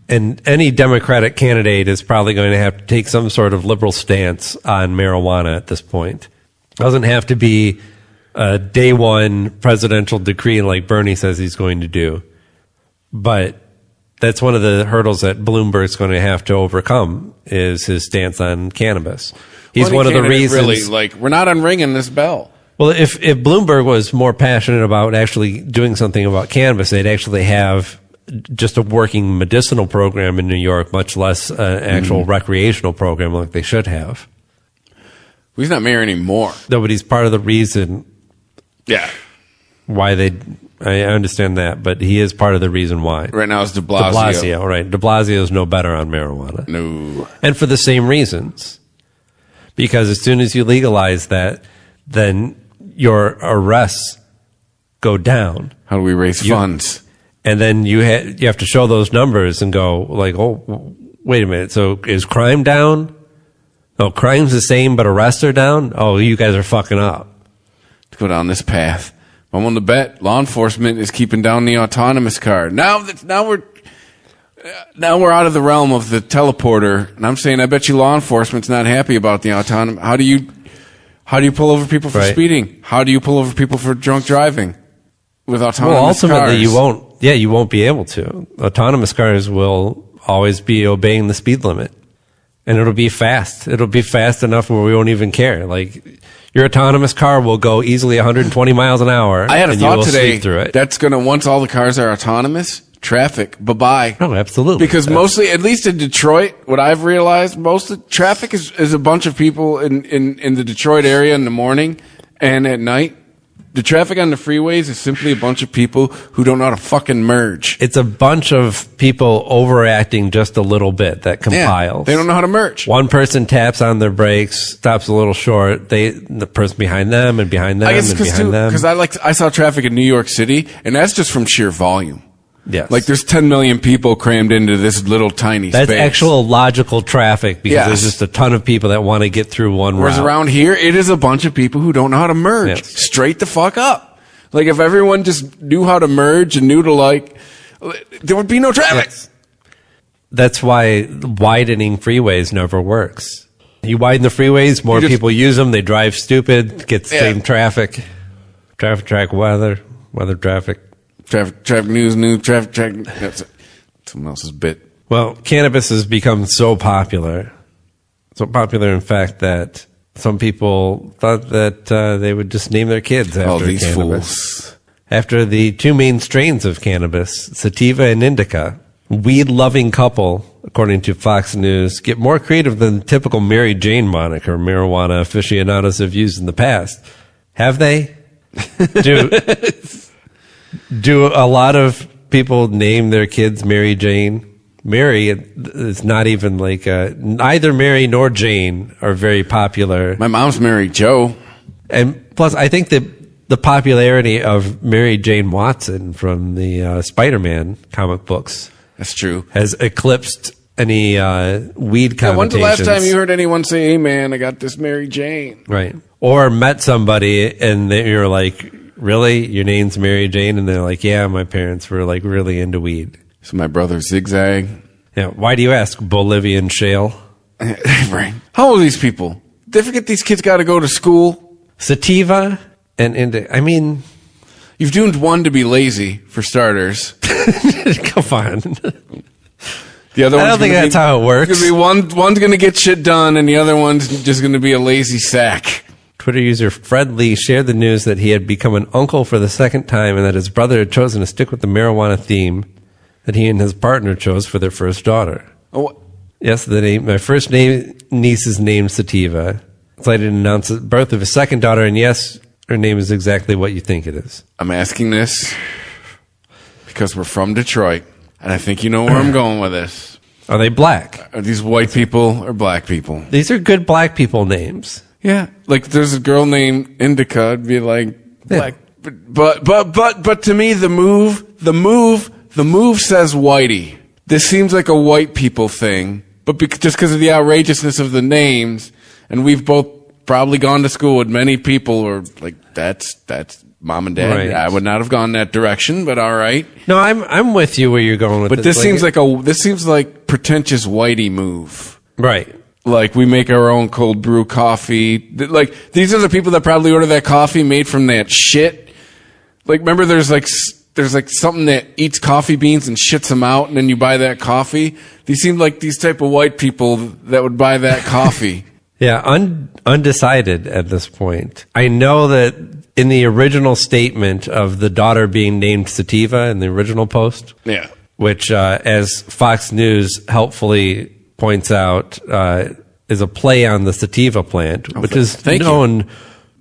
And any Democratic candidate is probably going to have to take some sort of liberal stance on marijuana at this point. It doesn't have to be a day one presidential decree like Bernie says he's going to do. But that's one of the hurdles that Bloomberg's going to have to overcome is his stance on cannabis. He's one of the reasons. Really, like, we're not unringing this bell. Well, if Bloomberg was more passionate about actually doing something about cannabis, they'd actually have just a working medicinal program in New York, much less an actual recreational program like they should have. He's not mayor anymore. No, but he's part of the reason. Yeah. Why they, I understand that, but he is part of the reason why. Right now it's de Blasio. De Blasio, right. De Blasio is no better on marijuana. No. And for the same reasons. Because as soon as you legalize that, then your arrests go down. How do we raise funds? And then you have to show those numbers and go like, oh, wait a minute. So is crime down? No, crime's the same, but arrests are down? Oh, you guys are fucking up. To go down this path. I'm willing to bet law enforcement is keeping down the autonomous car. Now we're out of the realm of the teleporter, and I'm saying I bet you law enforcement's not happy about the autonomous. How do you pull over people for speeding? How do you pull over people for drunk driving with autonomous cars? Well, ultimately you won't be able to. Autonomous cars will always be obeying the speed limit. And it'll be fast. It'll be fast enough where we won't even care. Like, your autonomous car will go easily 120 miles an hour. I had a thought today through it. That's going to, once all the cars are autonomous, traffic, bye-bye. Oh, absolutely. Because mostly, at least in Detroit, what I've realized, most of the traffic is a bunch of people in the Detroit area in the morning and at night. The traffic on the freeways is simply a bunch of people who don't know how to fucking merge. It's a bunch of people overacting just a little bit that compiles. Yeah, they don't know how to merge. One person taps on their brakes, stops a little short. The person behind them and behind them and behind them. Because I saw traffic in New York City, and that's just from sheer volume. Yes. Like there's 10 million people crammed into this little tiny space. That's actual logical traffic because there's just a ton of people that want to get through one route. Whereas around here, it is a bunch of people who don't know how to merge. Yes. Straight the fuck up. Like if everyone just knew how to merge and knew to there would be no traffic. Yes. That's why widening freeways never works. You widen the freeways, more people use them, they drive stupid, get the same traffic. Traffic track, weather traffic. Traffic news, traffic. That's someone else's bit. Well, cannabis has become so popular. So popular, in fact, that some people thought that they would just name their kids after these cannabis. Fools. After the two main strains of cannabis, sativa and indica, weed-loving couple, according to Fox News, get more creative than the typical Mary Jane moniker marijuana aficionados have used in the past. Have they? Do a lot of people name their kids Mary Jane? Mary is not even like neither Mary nor Jane are very popular. My mom's Mary Jo. And plus, I think that the popularity of Mary Jane Watson from the Spider-Man comic books, that's true, has eclipsed any weed connotations. When's the last time you heard anyone say, "Hey man, I got this Mary Jane"? Right. Or met somebody and you're like, really? Your name's Mary Jane? And they're like, yeah, my parents were like really into weed. So my brother Zigzag. Yeah. Why do you ask? Bolivian shale? Right. How old are these people? They forget these kids got to go to school. Sativa and indica. I mean, you've doomed one to be lazy for starters. Come on. The other I don't think that's how it works. One's going to get shit done, and the other one's just going to be a lazy sack. Twitter user Fred Lee shared the news that he had become an uncle for the second time and that his brother had chosen to stick with the marijuana theme that he and his partner chose for their first daughter. Oh, yes, my first niece is named Sativa. Excited to announce the birth of his second daughter, and yes, her name is exactly what you think it is. I'm asking this because we're from Detroit, and I think you know where I'm going with this. Are they black? Are these white people or black people? These are good black people names. Yeah, like there's a girl named Indica. It'd be like black, but to me the move says whitey. This seems like a white people thing, but just because of the outrageousness of the names, and we've both probably gone to school with many people who are like that's mom and dad. Right. I would not have gone that direction, but all right. No, I'm with you where you're going with But this seems like pretentious whitey move. Right. Like, we make our own cold brew coffee. Like, these are the people that probably order that coffee made from that shit. Like, remember there's something that eats coffee beans and shits them out, and then you buy that coffee? These seem like these type of white people that would buy that coffee. Yeah, undecided at this point. I know that in the original statement of the daughter being named Sativa in the original post, yeah, which, as Fox News helpfully points out, is a play on the sativa plant, which is known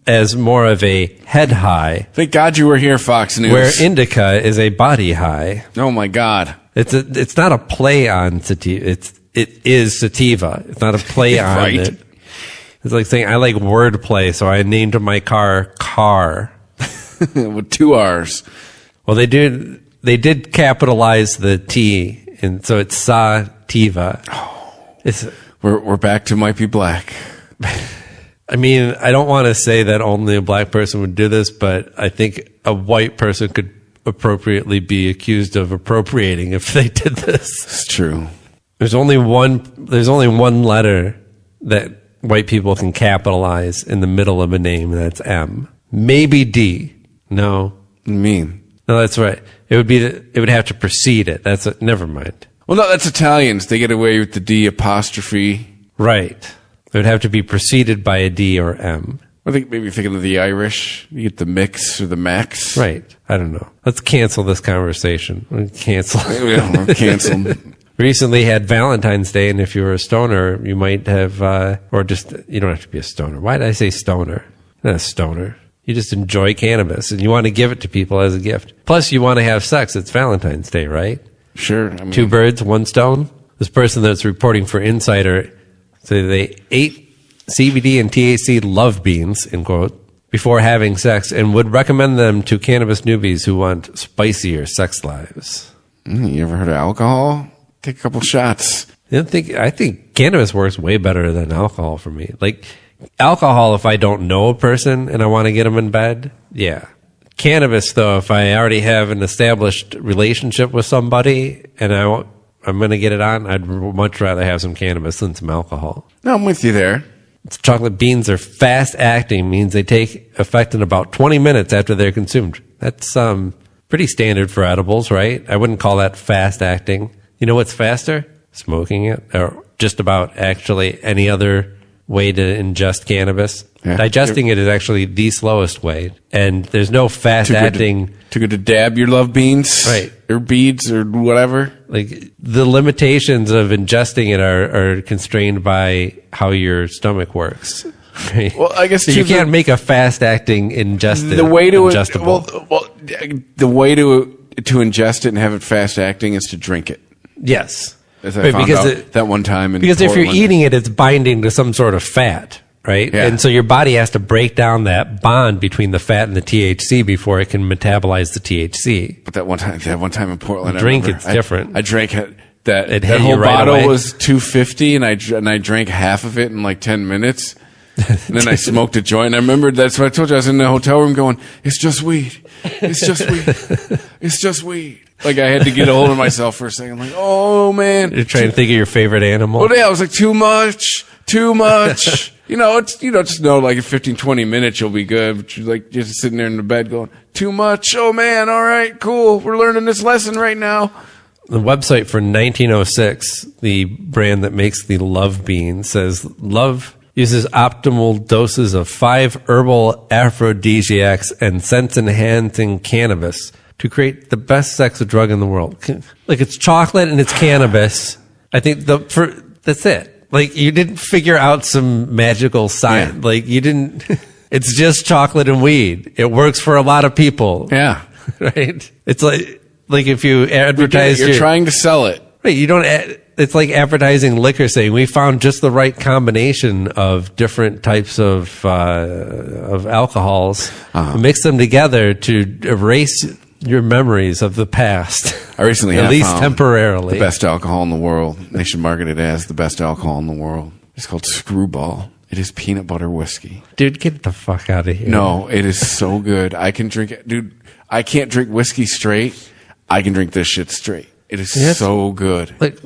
as more of a head high. Thank God you were here, Fox News. Where indica is a body high. Oh my God! It's not a play on sativa. It is sativa. It's not a play on right. it. It's like saying I like wordplay, so I named my car with 2 R's. Well, they did capitalize the T, and so it's sativa. We're back to Might Be Black. I mean, I don't want to say that only a black person would do this, but I think a white person could appropriately be accused of appropriating if they did this. It's true. There's only one letter that white people can capitalize in the middle of a name, and that's M. Maybe D. No. Mean. No, that's right. It would have to precede it. Never mind. Well, no, that's Italians. They get away with the D apostrophe. Right. It would have to be preceded by a D or M. I think maybe you're thinking of the Irish. You get the mix or the max. Right. I don't know. Let's cancel this conversation. Cancel. Cancel. Recently had Valentine's Day, and if you were a stoner, you might have, you don't have to be a stoner. Why did I say stoner? Not a stoner. You just enjoy cannabis, and you want to give it to people as a gift. Plus, you want to have sex. It's Valentine's Day, right? Sure. 2 birds, 1 stone. This person that's reporting for Insider said they ate CBD and THC love beans, in quote, before having sex, and would recommend them to cannabis newbies who want spicier sex lives. You ever heard of alcohol? Take a couple shots. I think cannabis works way better than alcohol for me. Like, alcohol, if I don't know a person and I want to get them in bed, yeah. Cannabis, though, if I already have an established relationship with somebody and I'm going to get it on, I'd much rather have some cannabis than some alcohol. No, I'm with you there. Chocolate beans are fast-acting, means they take effect in about 20 minutes after they're consumed. That's pretty standard for edibles, right? I wouldn't call that fast-acting. You know what's faster? Smoking it, or just about actually any other way to ingest cannabis. Yeah. Digesting it is actually the slowest way, and there's no fast-acting. Too good to dab your love beans, right? Or beads, or whatever. Like, the limitations of ingesting it are constrained by how your stomach works. Right? Well, I guess so you can't make a fast-acting ingestible. The way the way to ingest it and have it fast-acting is to drink it. Yes. As I found out that one time in because Portland. If you're eating it, it's binding to some sort of fat, right? Yeah. And so your body has to break down that bond between the fat and the THC before it can metabolize the THC. But that one time in Portland, it's different. I drank it. That whole bottle was $2.50, and I drank half of it in like 10 minutes. And then I smoked a joint. And I remember that's what I told you. I was in the hotel room going, "It's just weed. It's just weed. It's just weed." Like, I had to get a hold of myself for a second. Like, oh man, you're trying to think of your favorite animal. Well, yeah, I was like, too much. Just know like in 15, 20 minutes you'll be good. But you're like just sitting there in the bed going, too much. Oh man, all right, cool. We're learning this lesson right now. The website for 1906, the brand that makes the Love Bean, says Love uses optimal doses of 5 herbal aphrodisiacs and sense-enhancing cannabis to create the best sex drug in the world. Like, it's chocolate and it's cannabis. I think that's it. Like, you didn't figure out some magical science. Yeah. Like, you didn't. It's just chocolate and weed. It works for a lot of people. Yeah. Right? It's like if you advertise. You're trying to sell it. Right. You don't. It's like advertising liquor, saying we found just the right combination of different types of alcohols, mix them together to erase your memories of the past. I recently at least temporarily. The best alcohol in the world. They should market it as the best alcohol in the world. It's called Screwball. It is peanut butter whiskey. Dude, get the fuck out of here. No, it is so good. I can drink it. Dude, I can't drink whiskey straight. I can drink this shit straight. It is so good. Like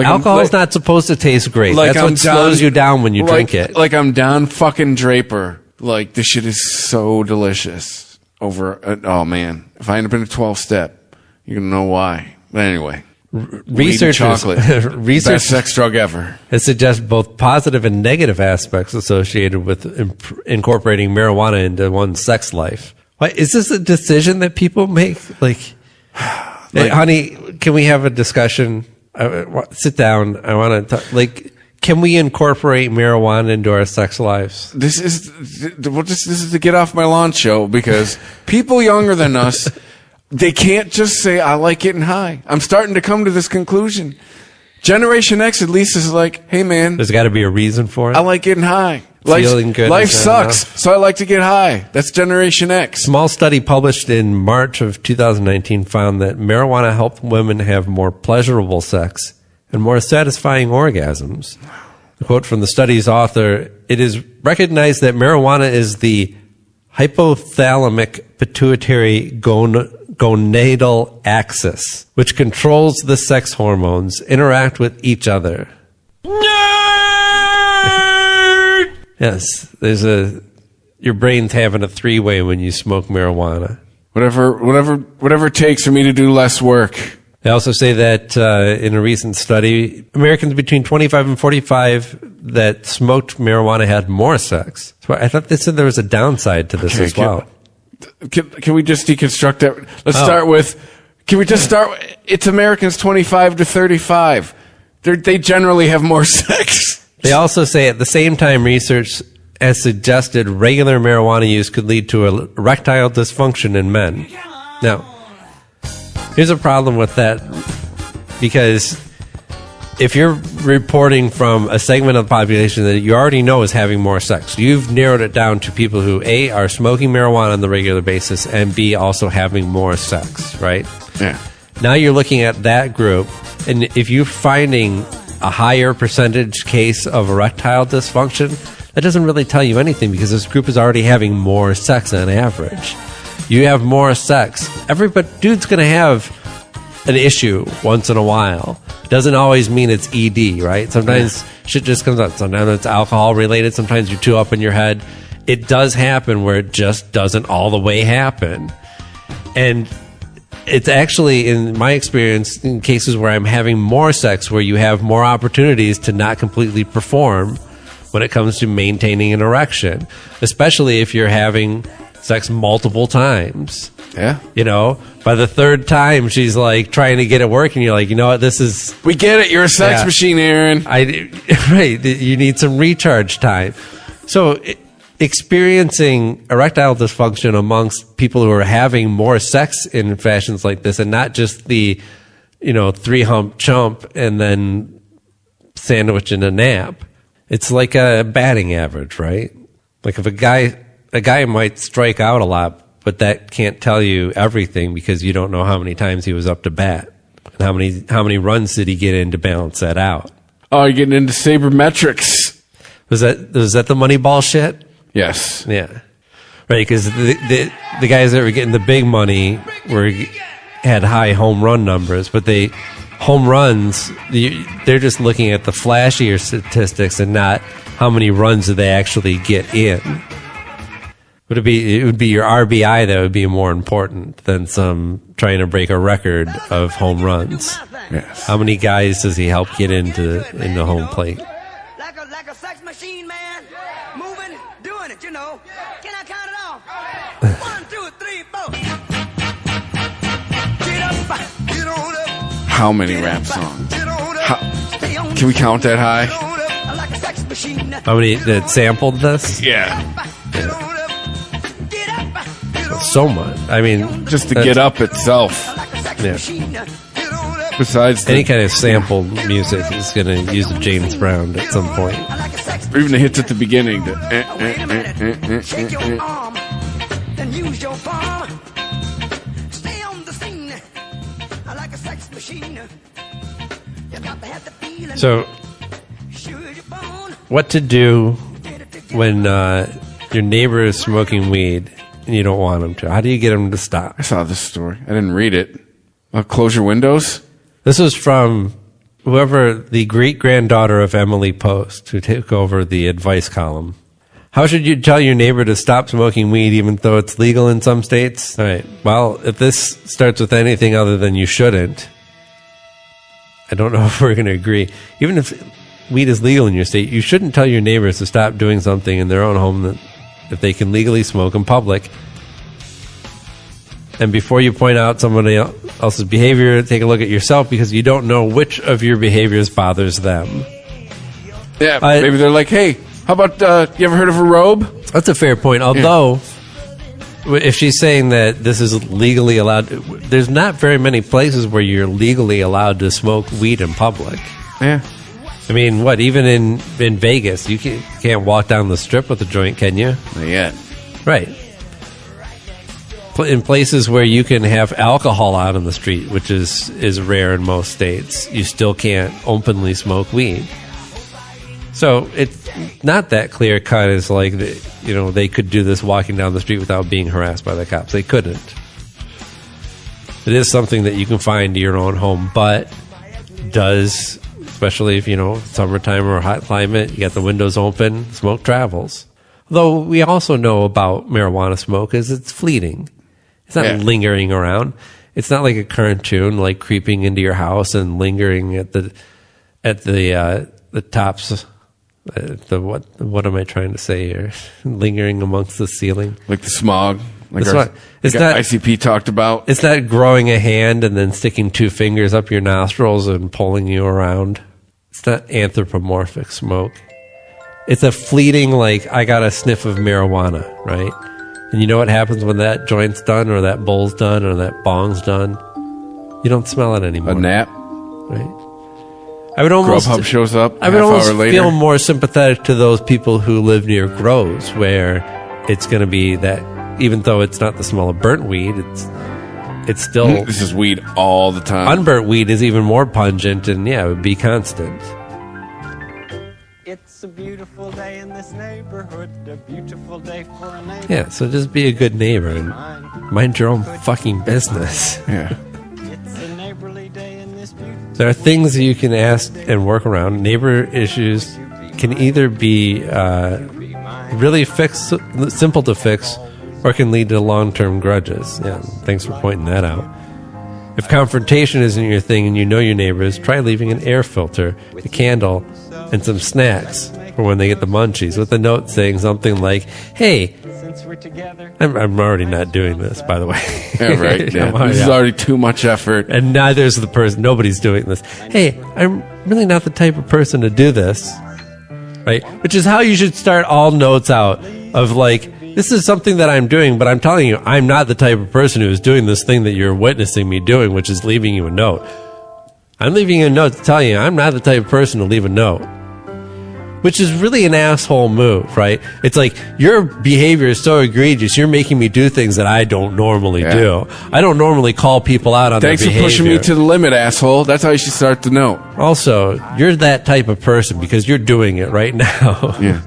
alcohol's not supposed to taste great. Like That's what slows you down when you drink it. Like I'm Don fucking Draper. Like, this shit is so delicious. Oh man. If I end up in a 12-step, you're going to know why. But anyway. Researchers, chocolate. Best sex drug ever. It suggests both positive and negative aspects associated with incorporating marijuana into one's sex life. What, is this a decision that people make? Like, hey, honey, can we have a discussion? Sit down. I want to talk. Like, can we incorporate marijuana into our sex lives? This is the Get Off My Lawn show, because people younger than us, they can't just say, I like getting high. I'm starting to come to this conclusion. Generation X at least is like, hey man, there's got to be a reason for it. I like getting high. Feeling good. Life sucks, so I like to get high. That's Generation X. Small study published in March of 2019 found that marijuana helped women have more pleasurable sex and more satisfying orgasms. A quote from the study's author: "It is recognized that marijuana is the hypothalamic pituitary gonadal axis, which controls the sex hormones, interact with each other." Yes, your brain's having a three-way when you smoke marijuana. Whatever it takes for me to do less work. They also say that in a recent study, Americans between 25 and 45 that smoked marijuana had more sex. So I thought they said there was a downside to this as well. Can we just deconstruct that? Let's start with, it's Americans 25 to 35. They generally have more sex. They also say at the same time, research has suggested regular marijuana use could lead to erectile dysfunction in men. Now, here's a problem with that, because if you're reporting from a segment of the population that you already know is having more sex, you've narrowed it down to people who, A, are smoking marijuana on the regular basis, and B, also having more sex, right? Yeah. Now you're looking at that group, and if you're finding a higher percentage case of erectile dysfunction, that doesn't really tell you anything, because this group is already having more sex on average. You have more sex. Dude's going to have an issue once in a while. Doesn't always mean it's ED, right? Sometimes shit just comes out. Sometimes it's alcohol related. Sometimes you're too up in your head. It does happen where it just doesn't all the way happen. And it's actually, in my experience, in cases where I'm having more sex, where you have more opportunities to not completely perform when it comes to maintaining an erection, especially if you're having sex multiple times. Yeah. You know, by the third time, she's like trying to get it working. You're like, you know what, this is... We get it. You're a sex machine, Aaron. Right. You need some recharge time. So experiencing erectile dysfunction amongst people who are having more sex in fashions like this, and not just the, 3-hump chump and then sandwich and a nap. It's like a batting average, right? Like if a guy might strike out a lot, but that can't tell you everything, because you don't know how many times he was up to bat and how many runs did he get in to balance that out. Oh, you're getting into sabermetrics. Was that the Moneyball shit? Yes. Yeah. Right, because the guys that were getting the big money had high home run numbers, but home runs, they're just looking at the flashier statistics and not how many runs do they actually get in. It would be your RBI that would be more important than some trying to break a record of home runs. Yes. How many guys does he help get into home plate? Like a sex machine, man. Moving, doing it, Can I count it off? 1, 2, 3, 4. Get up, get on up. How many rap songs? Can we count that high? Like a sex machine. How many that sampled this? Yeah. So much. I mean, just to get up itself. Yeah. Besides any kind of sampled music is going to use a James Brown at some point. Or even the hits at the beginning. Shake your arm, then use your palm. Stay on the scene. I like a sex machine. You got to have the feeling. So, what to do when your neighbor is smoking weed and you don't want them to. How do you get them to stop? I saw this story. I didn't read it. Close your windows? This was from whoever, the great-granddaughter of Emily Post, who took over the advice column. How should you tell your neighbor to stop smoking weed even though it's legal in some states? All right. Well, if this starts with anything other than you shouldn't, I don't know if we're going to agree. Even if weed is legal in your state, you shouldn't tell your neighbors to stop doing something in their own home that if they can legally smoke in public. And before you point out somebody else's behavior, take a look at yourself because you don't know which of your behaviors bothers them. Yeah, maybe they're like, hey, how about, you ever heard of a robe? That's a fair point. Although, if she's saying that this is legally allowed, there's not very many places where you're legally allowed to smoke weed in public. Yeah. I mean, what, even in Vegas, you can't walk down the strip with a joint, can you? Not yet. Right. In places where you can have alcohol out on the street, which is rare in most states, you still can't openly smoke weed. So it's not that clear cut as like, they could do this walking down the street without being harassed by the cops. They couldn't. It is something that you can find in your own home, but does, especially if, summertime or a hot climate, you got the windows open, smoke travels. Though we also know about marijuana smoke is it's fleeting. It's not lingering around. It's not like a current tune, like creeping into your house and lingering at the tops. What am I trying to say here? Lingering amongst the ceiling, like the smog. Like it's not ICP talked about. It's not growing a hand and then sticking two fingers up your nostrils and pulling you around. It's not anthropomorphic smoke. It's a fleeting, like, I got a sniff of marijuana, right? And you know what happens when that joint's done or that bowl's done or that bong's done? You don't smell it anymore. A nap? Right. I would almost Grubhub shows up. I would almost feel more sympathetic to those people who live near grows, where it's going to be that, even though it's not the smell of burnt weed, it's still. This is weed all the time. Unburnt weed is even more pungent, and it would be constant. It's a beautiful day in this neighborhood, a beautiful day for a neighbor. Yeah, so just be a good neighbor and mind your own fucking business. Yeah. It's a neighborly day in this beautiful. There are things that you can ask and work around. Neighbor issues can either be really simple to fix, or can lead to long-term grudges. Yeah, thanks for pointing that out. If confrontation isn't your thing and you know your neighbors, try leaving an air filter, a candle, and some snacks for when they get the munchies, with a note saying something like, hey, since we're together. I'm already not doing this, by the way. Yeah, right. Yeah. This is already too much effort. And neither is the person. Nobody's doing this. Hey, I'm really not the type of person to do this. Right? Which is how you should start all notes out of like, this is something that I'm doing, but I'm telling you, I'm not the type of person who is doing this thing that you're witnessing me doing, which is leaving you a note. I'm leaving you a note to tell you I'm not the type of person to leave a note. Which is really an asshole move, right? It's like, your behavior is so egregious, you're making me do things that I don't normally do. I don't normally call people out on their behavior. Thanks for pushing me to the limit, asshole. That's how you should start the note. Also, you're that type of person because you're doing it right now. Yeah.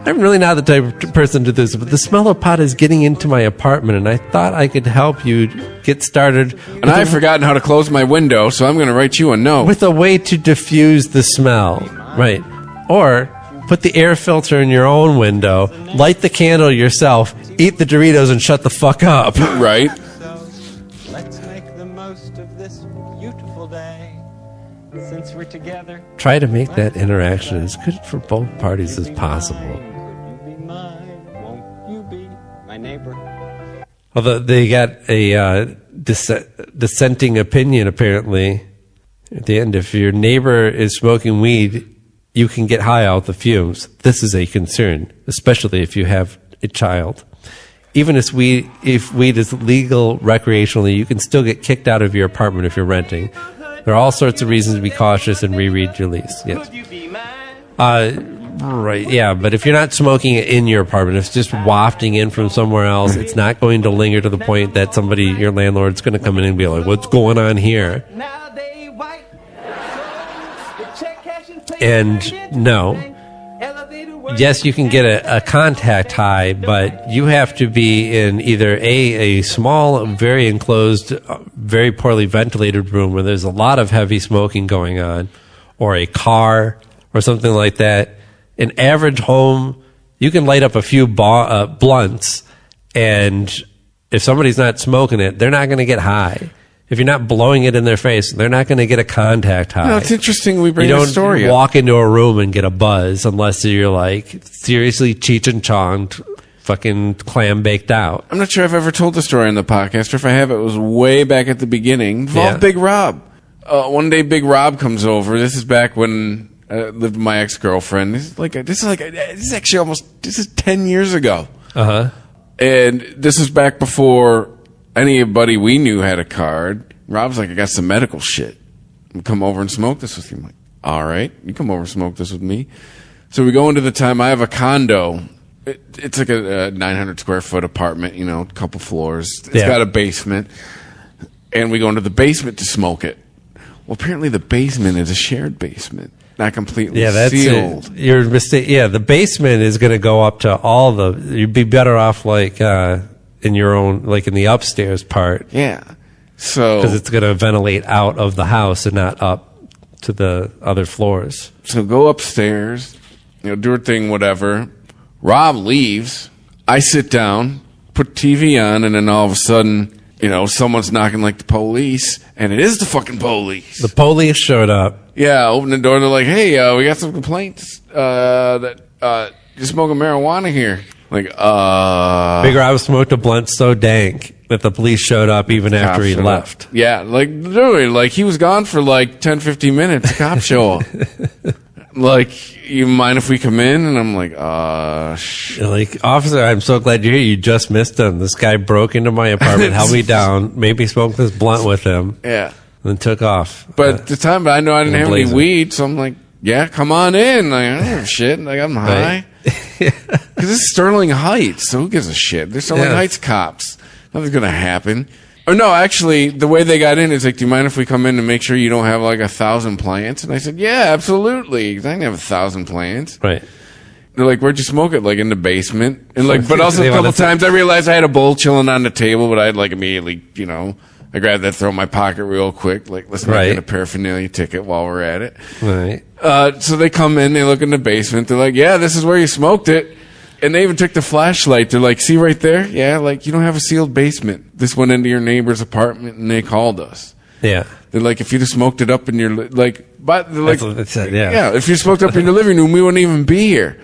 I'm really not the type of person to do this, but the smell of pot is getting into my apartment, and I thought I could help you get started. And I've forgotten how to close my window, so I'm going to write you a note. With a way to diffuse the smell. Right. Or put the air filter in your own window, light the candle yourself, eat the Doritos, and shut the fuck up. Right. Let's make the most of this beautiful day. Since we're together. Try to make that interaction as good for both parties as possible. Neighbor. Although they got a dissenting opinion, apparently. At the end, if your neighbor is smoking weed, you can get high out the fumes. This is a concern, especially if you have a child. Even if weed is legal recreationally, you can still get kicked out of your apartment if you're renting. There are all sorts of reasons to be cautious and reread your lease. Yes. Right, yeah, but if you're not smoking it in your apartment, it's just wafting in from somewhere else, it's not going to linger to the point that your landlord's going to come in and be like, what's going on here? And no, yes, you can get a contact high, but you have to be in either a small, very enclosed, very poorly ventilated room where there's a lot of heavy smoking going on, or a car or something like that. An average home, you can light up a few blunts, and if somebody's not smoking it, they're not going to get high. If you're not blowing it in their face, they're not going to get a contact high. No, it's interesting we bring you the don't story up. walk into a room and get a buzz unless you're like seriously Cheech and Chonged, fucking clam baked out. I'm not sure I've ever told the story on the podcast, or if I have, it was way back at the beginning. Involved Big Rob. One day, Big Rob comes over. This is back when I lived with my ex-girlfriend. This is actually 10 years ago. And this was back before anybody we knew had a card. Rob's like, I got some medical shit. Come over and smoke this with you. I'm like, all right, you come over and smoke this with me. So we go into the time. I have a condo. It's like a 900 square foot apartment, a couple floors. It's got a basement. And we go into the basement to smoke it. Well, apparently the basement is a shared basement. Not completely sealed. Your mistake. Yeah, the basement is going to go up to all you'd be better off like in your own, like in the upstairs part. Yeah. So because it's going to ventilate out of the house and not up to the other floors. So go upstairs, do her thing, whatever. Rob leaves. I sit down, put TV on, and then all of a sudden, someone's knocking like the police, and it is the fucking police. The police showed up. Yeah, open the door. They're like, "Hey, we got some complaints that you're smoking marijuana here." Like, Big Rob smoked a blunt so dank that the police showed up even after he left. Yeah, like literally, like he was gone for like 10, 15 minutes. Cops show up. Like, you mind if we come in? And I'm like, like, officer, I'm so glad you're here. You just missed him. This guy broke into my apartment, held me down, made me smoke this blunt with him. Yeah. And then took off. But at the time, I know I didn't have any weed, so I'm like, yeah, come on in. Like, I don't have shit. Like, I'm high. Because this is Sterling Heights, so who gives a shit? They're Sterling Heights cops. Nothing's going to happen. Or no, actually, the way they got in is like, do you mind if we come in and make sure you don't have like 1,000 plants? And I said, yeah, absolutely. 'Cause I didn't have 1,000 plants. Right. They're like, where'd you smoke it? Like in the basement. And like, but also a couple times I realized I had a bowl chilling on the table, but I'd like immediately, I grabbed that, throw it in my pocket real quick. Like, let's not get a paraphernalia ticket while we're at it. Right. So they come in, they look in the basement. They're like, yeah, this is where you smoked it. And they even took the flashlight. They're like, see right there? Yeah, like, you don't have a sealed basement. This went into your neighbor's apartment, and they called us. Yeah. They're like, if you'd have smoked it up in your, like, but they're like, that's what they said, yeah. Yeah, if you smoked up in your living room, we wouldn't even be here.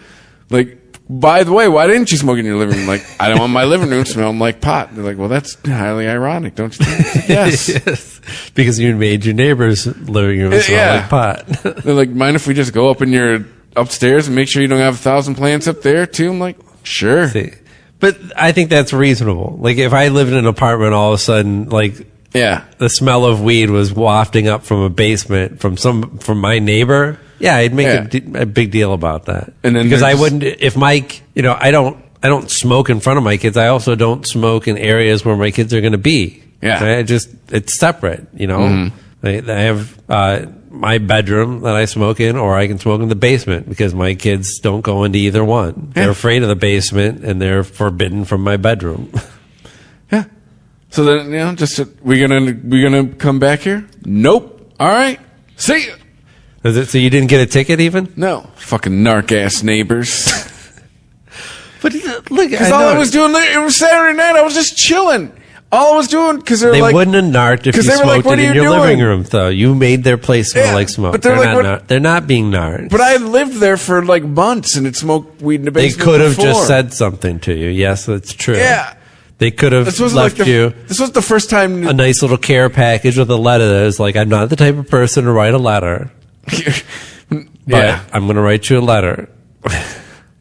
Like, by the way, why didn't you smoke in your living room? Like, I don't want my living room smelling like pot. They're like, well, that's highly ironic, don't you think? Yes. Yes. Because you made your neighbor's living room smell like pot. They're like, mind if we just go up in your upstairs and make sure you don't have 1,000 plants up there too? I'm like, sure. See, but I think that's reasonable. Like, if I lived in an apartment, all of a sudden, like, the smell of weed was wafting up from a basement from my neighbor. Yeah, I'd make a big deal about that. And then because I wouldn't, if Mike, I don't smoke in front of my kids. I also don't smoke in areas where my kids are going to be. Yeah, it's separate. I have my bedroom that I smoke in, or I can smoke in the basement because my kids don't go into either one. They're afraid of the basement, and they're forbidden from my bedroom. Yeah. So then, we're gonna come back here? Nope. All right. See ya. So you didn't get a ticket even? No. Fucking narc ass neighbors. But look, because all I was doing, it was Saturday night. I was just chilling. All I was doing, because they wouldn't have narked if you smoked it in your living room, though. You made their place smell like smoke. But they're not being narked. But I lived there for like months and had smoked weed in the basement. They could have just said something to you. Yes, that's true. Yeah. They could have left you. This was the first time. A nice little care package with a letter that is like, I'm not the type of person to write a letter. But I'm going to write you a letter.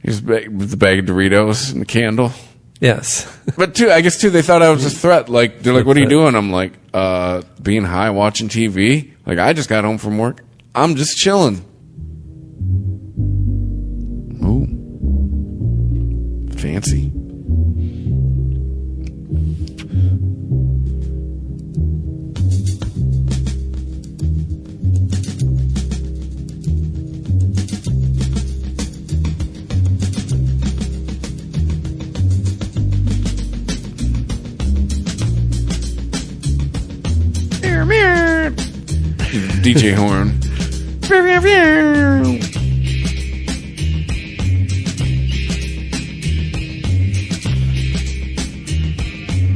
Here's the bag of Doritos and the candle. Yes. But I guess they thought I was a threat. Like, they're like, what are you doing? I'm like, being high, watching TV. Like, I just got home from work. I'm just chilling. Ooh. Fancy. DJ horn.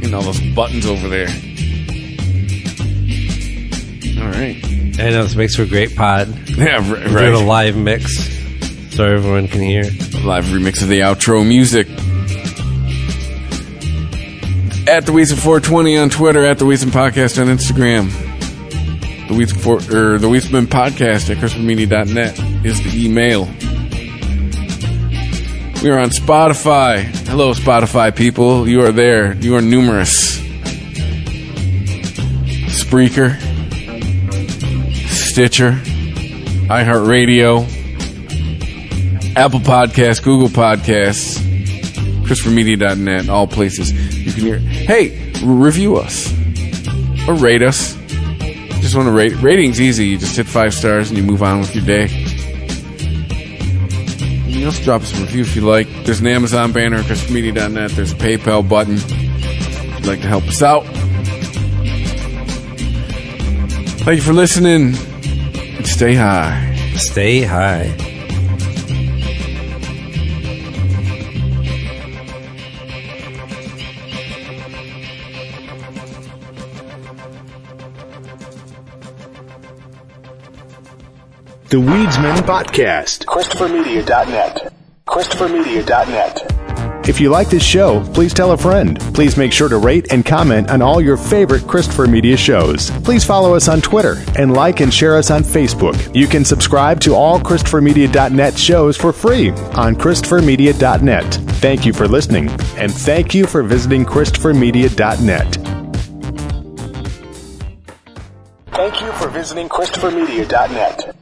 And all those buttons over there. All right. I know this makes for a great pod. Yeah, We're doing a live mix so everyone can hear. Live remix of the outro music. At the Weezen 420 on Twitter, at the Weezen Podcast on Instagram. The Weezen Podcast at ChristopherMedia.net is the email. We are on Spotify. Hello, Spotify people. You are there. You are numerous. Spreaker, Stitcher, iHeartRadio, Apple Podcasts, Google Podcasts, ChristopherMedia.net, all places you can hear. Hey, review us or rate us. Just want to rate. Rating's easy. You just hit 5 stars and you move on with your day. You also drop us a review if you like. There's an Amazon banner at ChristopherMedia.net. There's a PayPal button if you'd like to help us out. Thank you for listening. And stay high. Stay high. The Weedsman Podcast. ChristopherMedia.net. ChristopherMedia.net. If you like this show, please tell a friend. Please make sure to rate and comment on all your favorite Christopher Media shows. Please follow us on Twitter and like and share us on Facebook. You can subscribe to all ChristopherMedia.net shows for free on ChristopherMedia.net. Thank you for listening, and thank you for visiting ChristopherMedia.net. Thank you for visiting ChristopherMedia.net.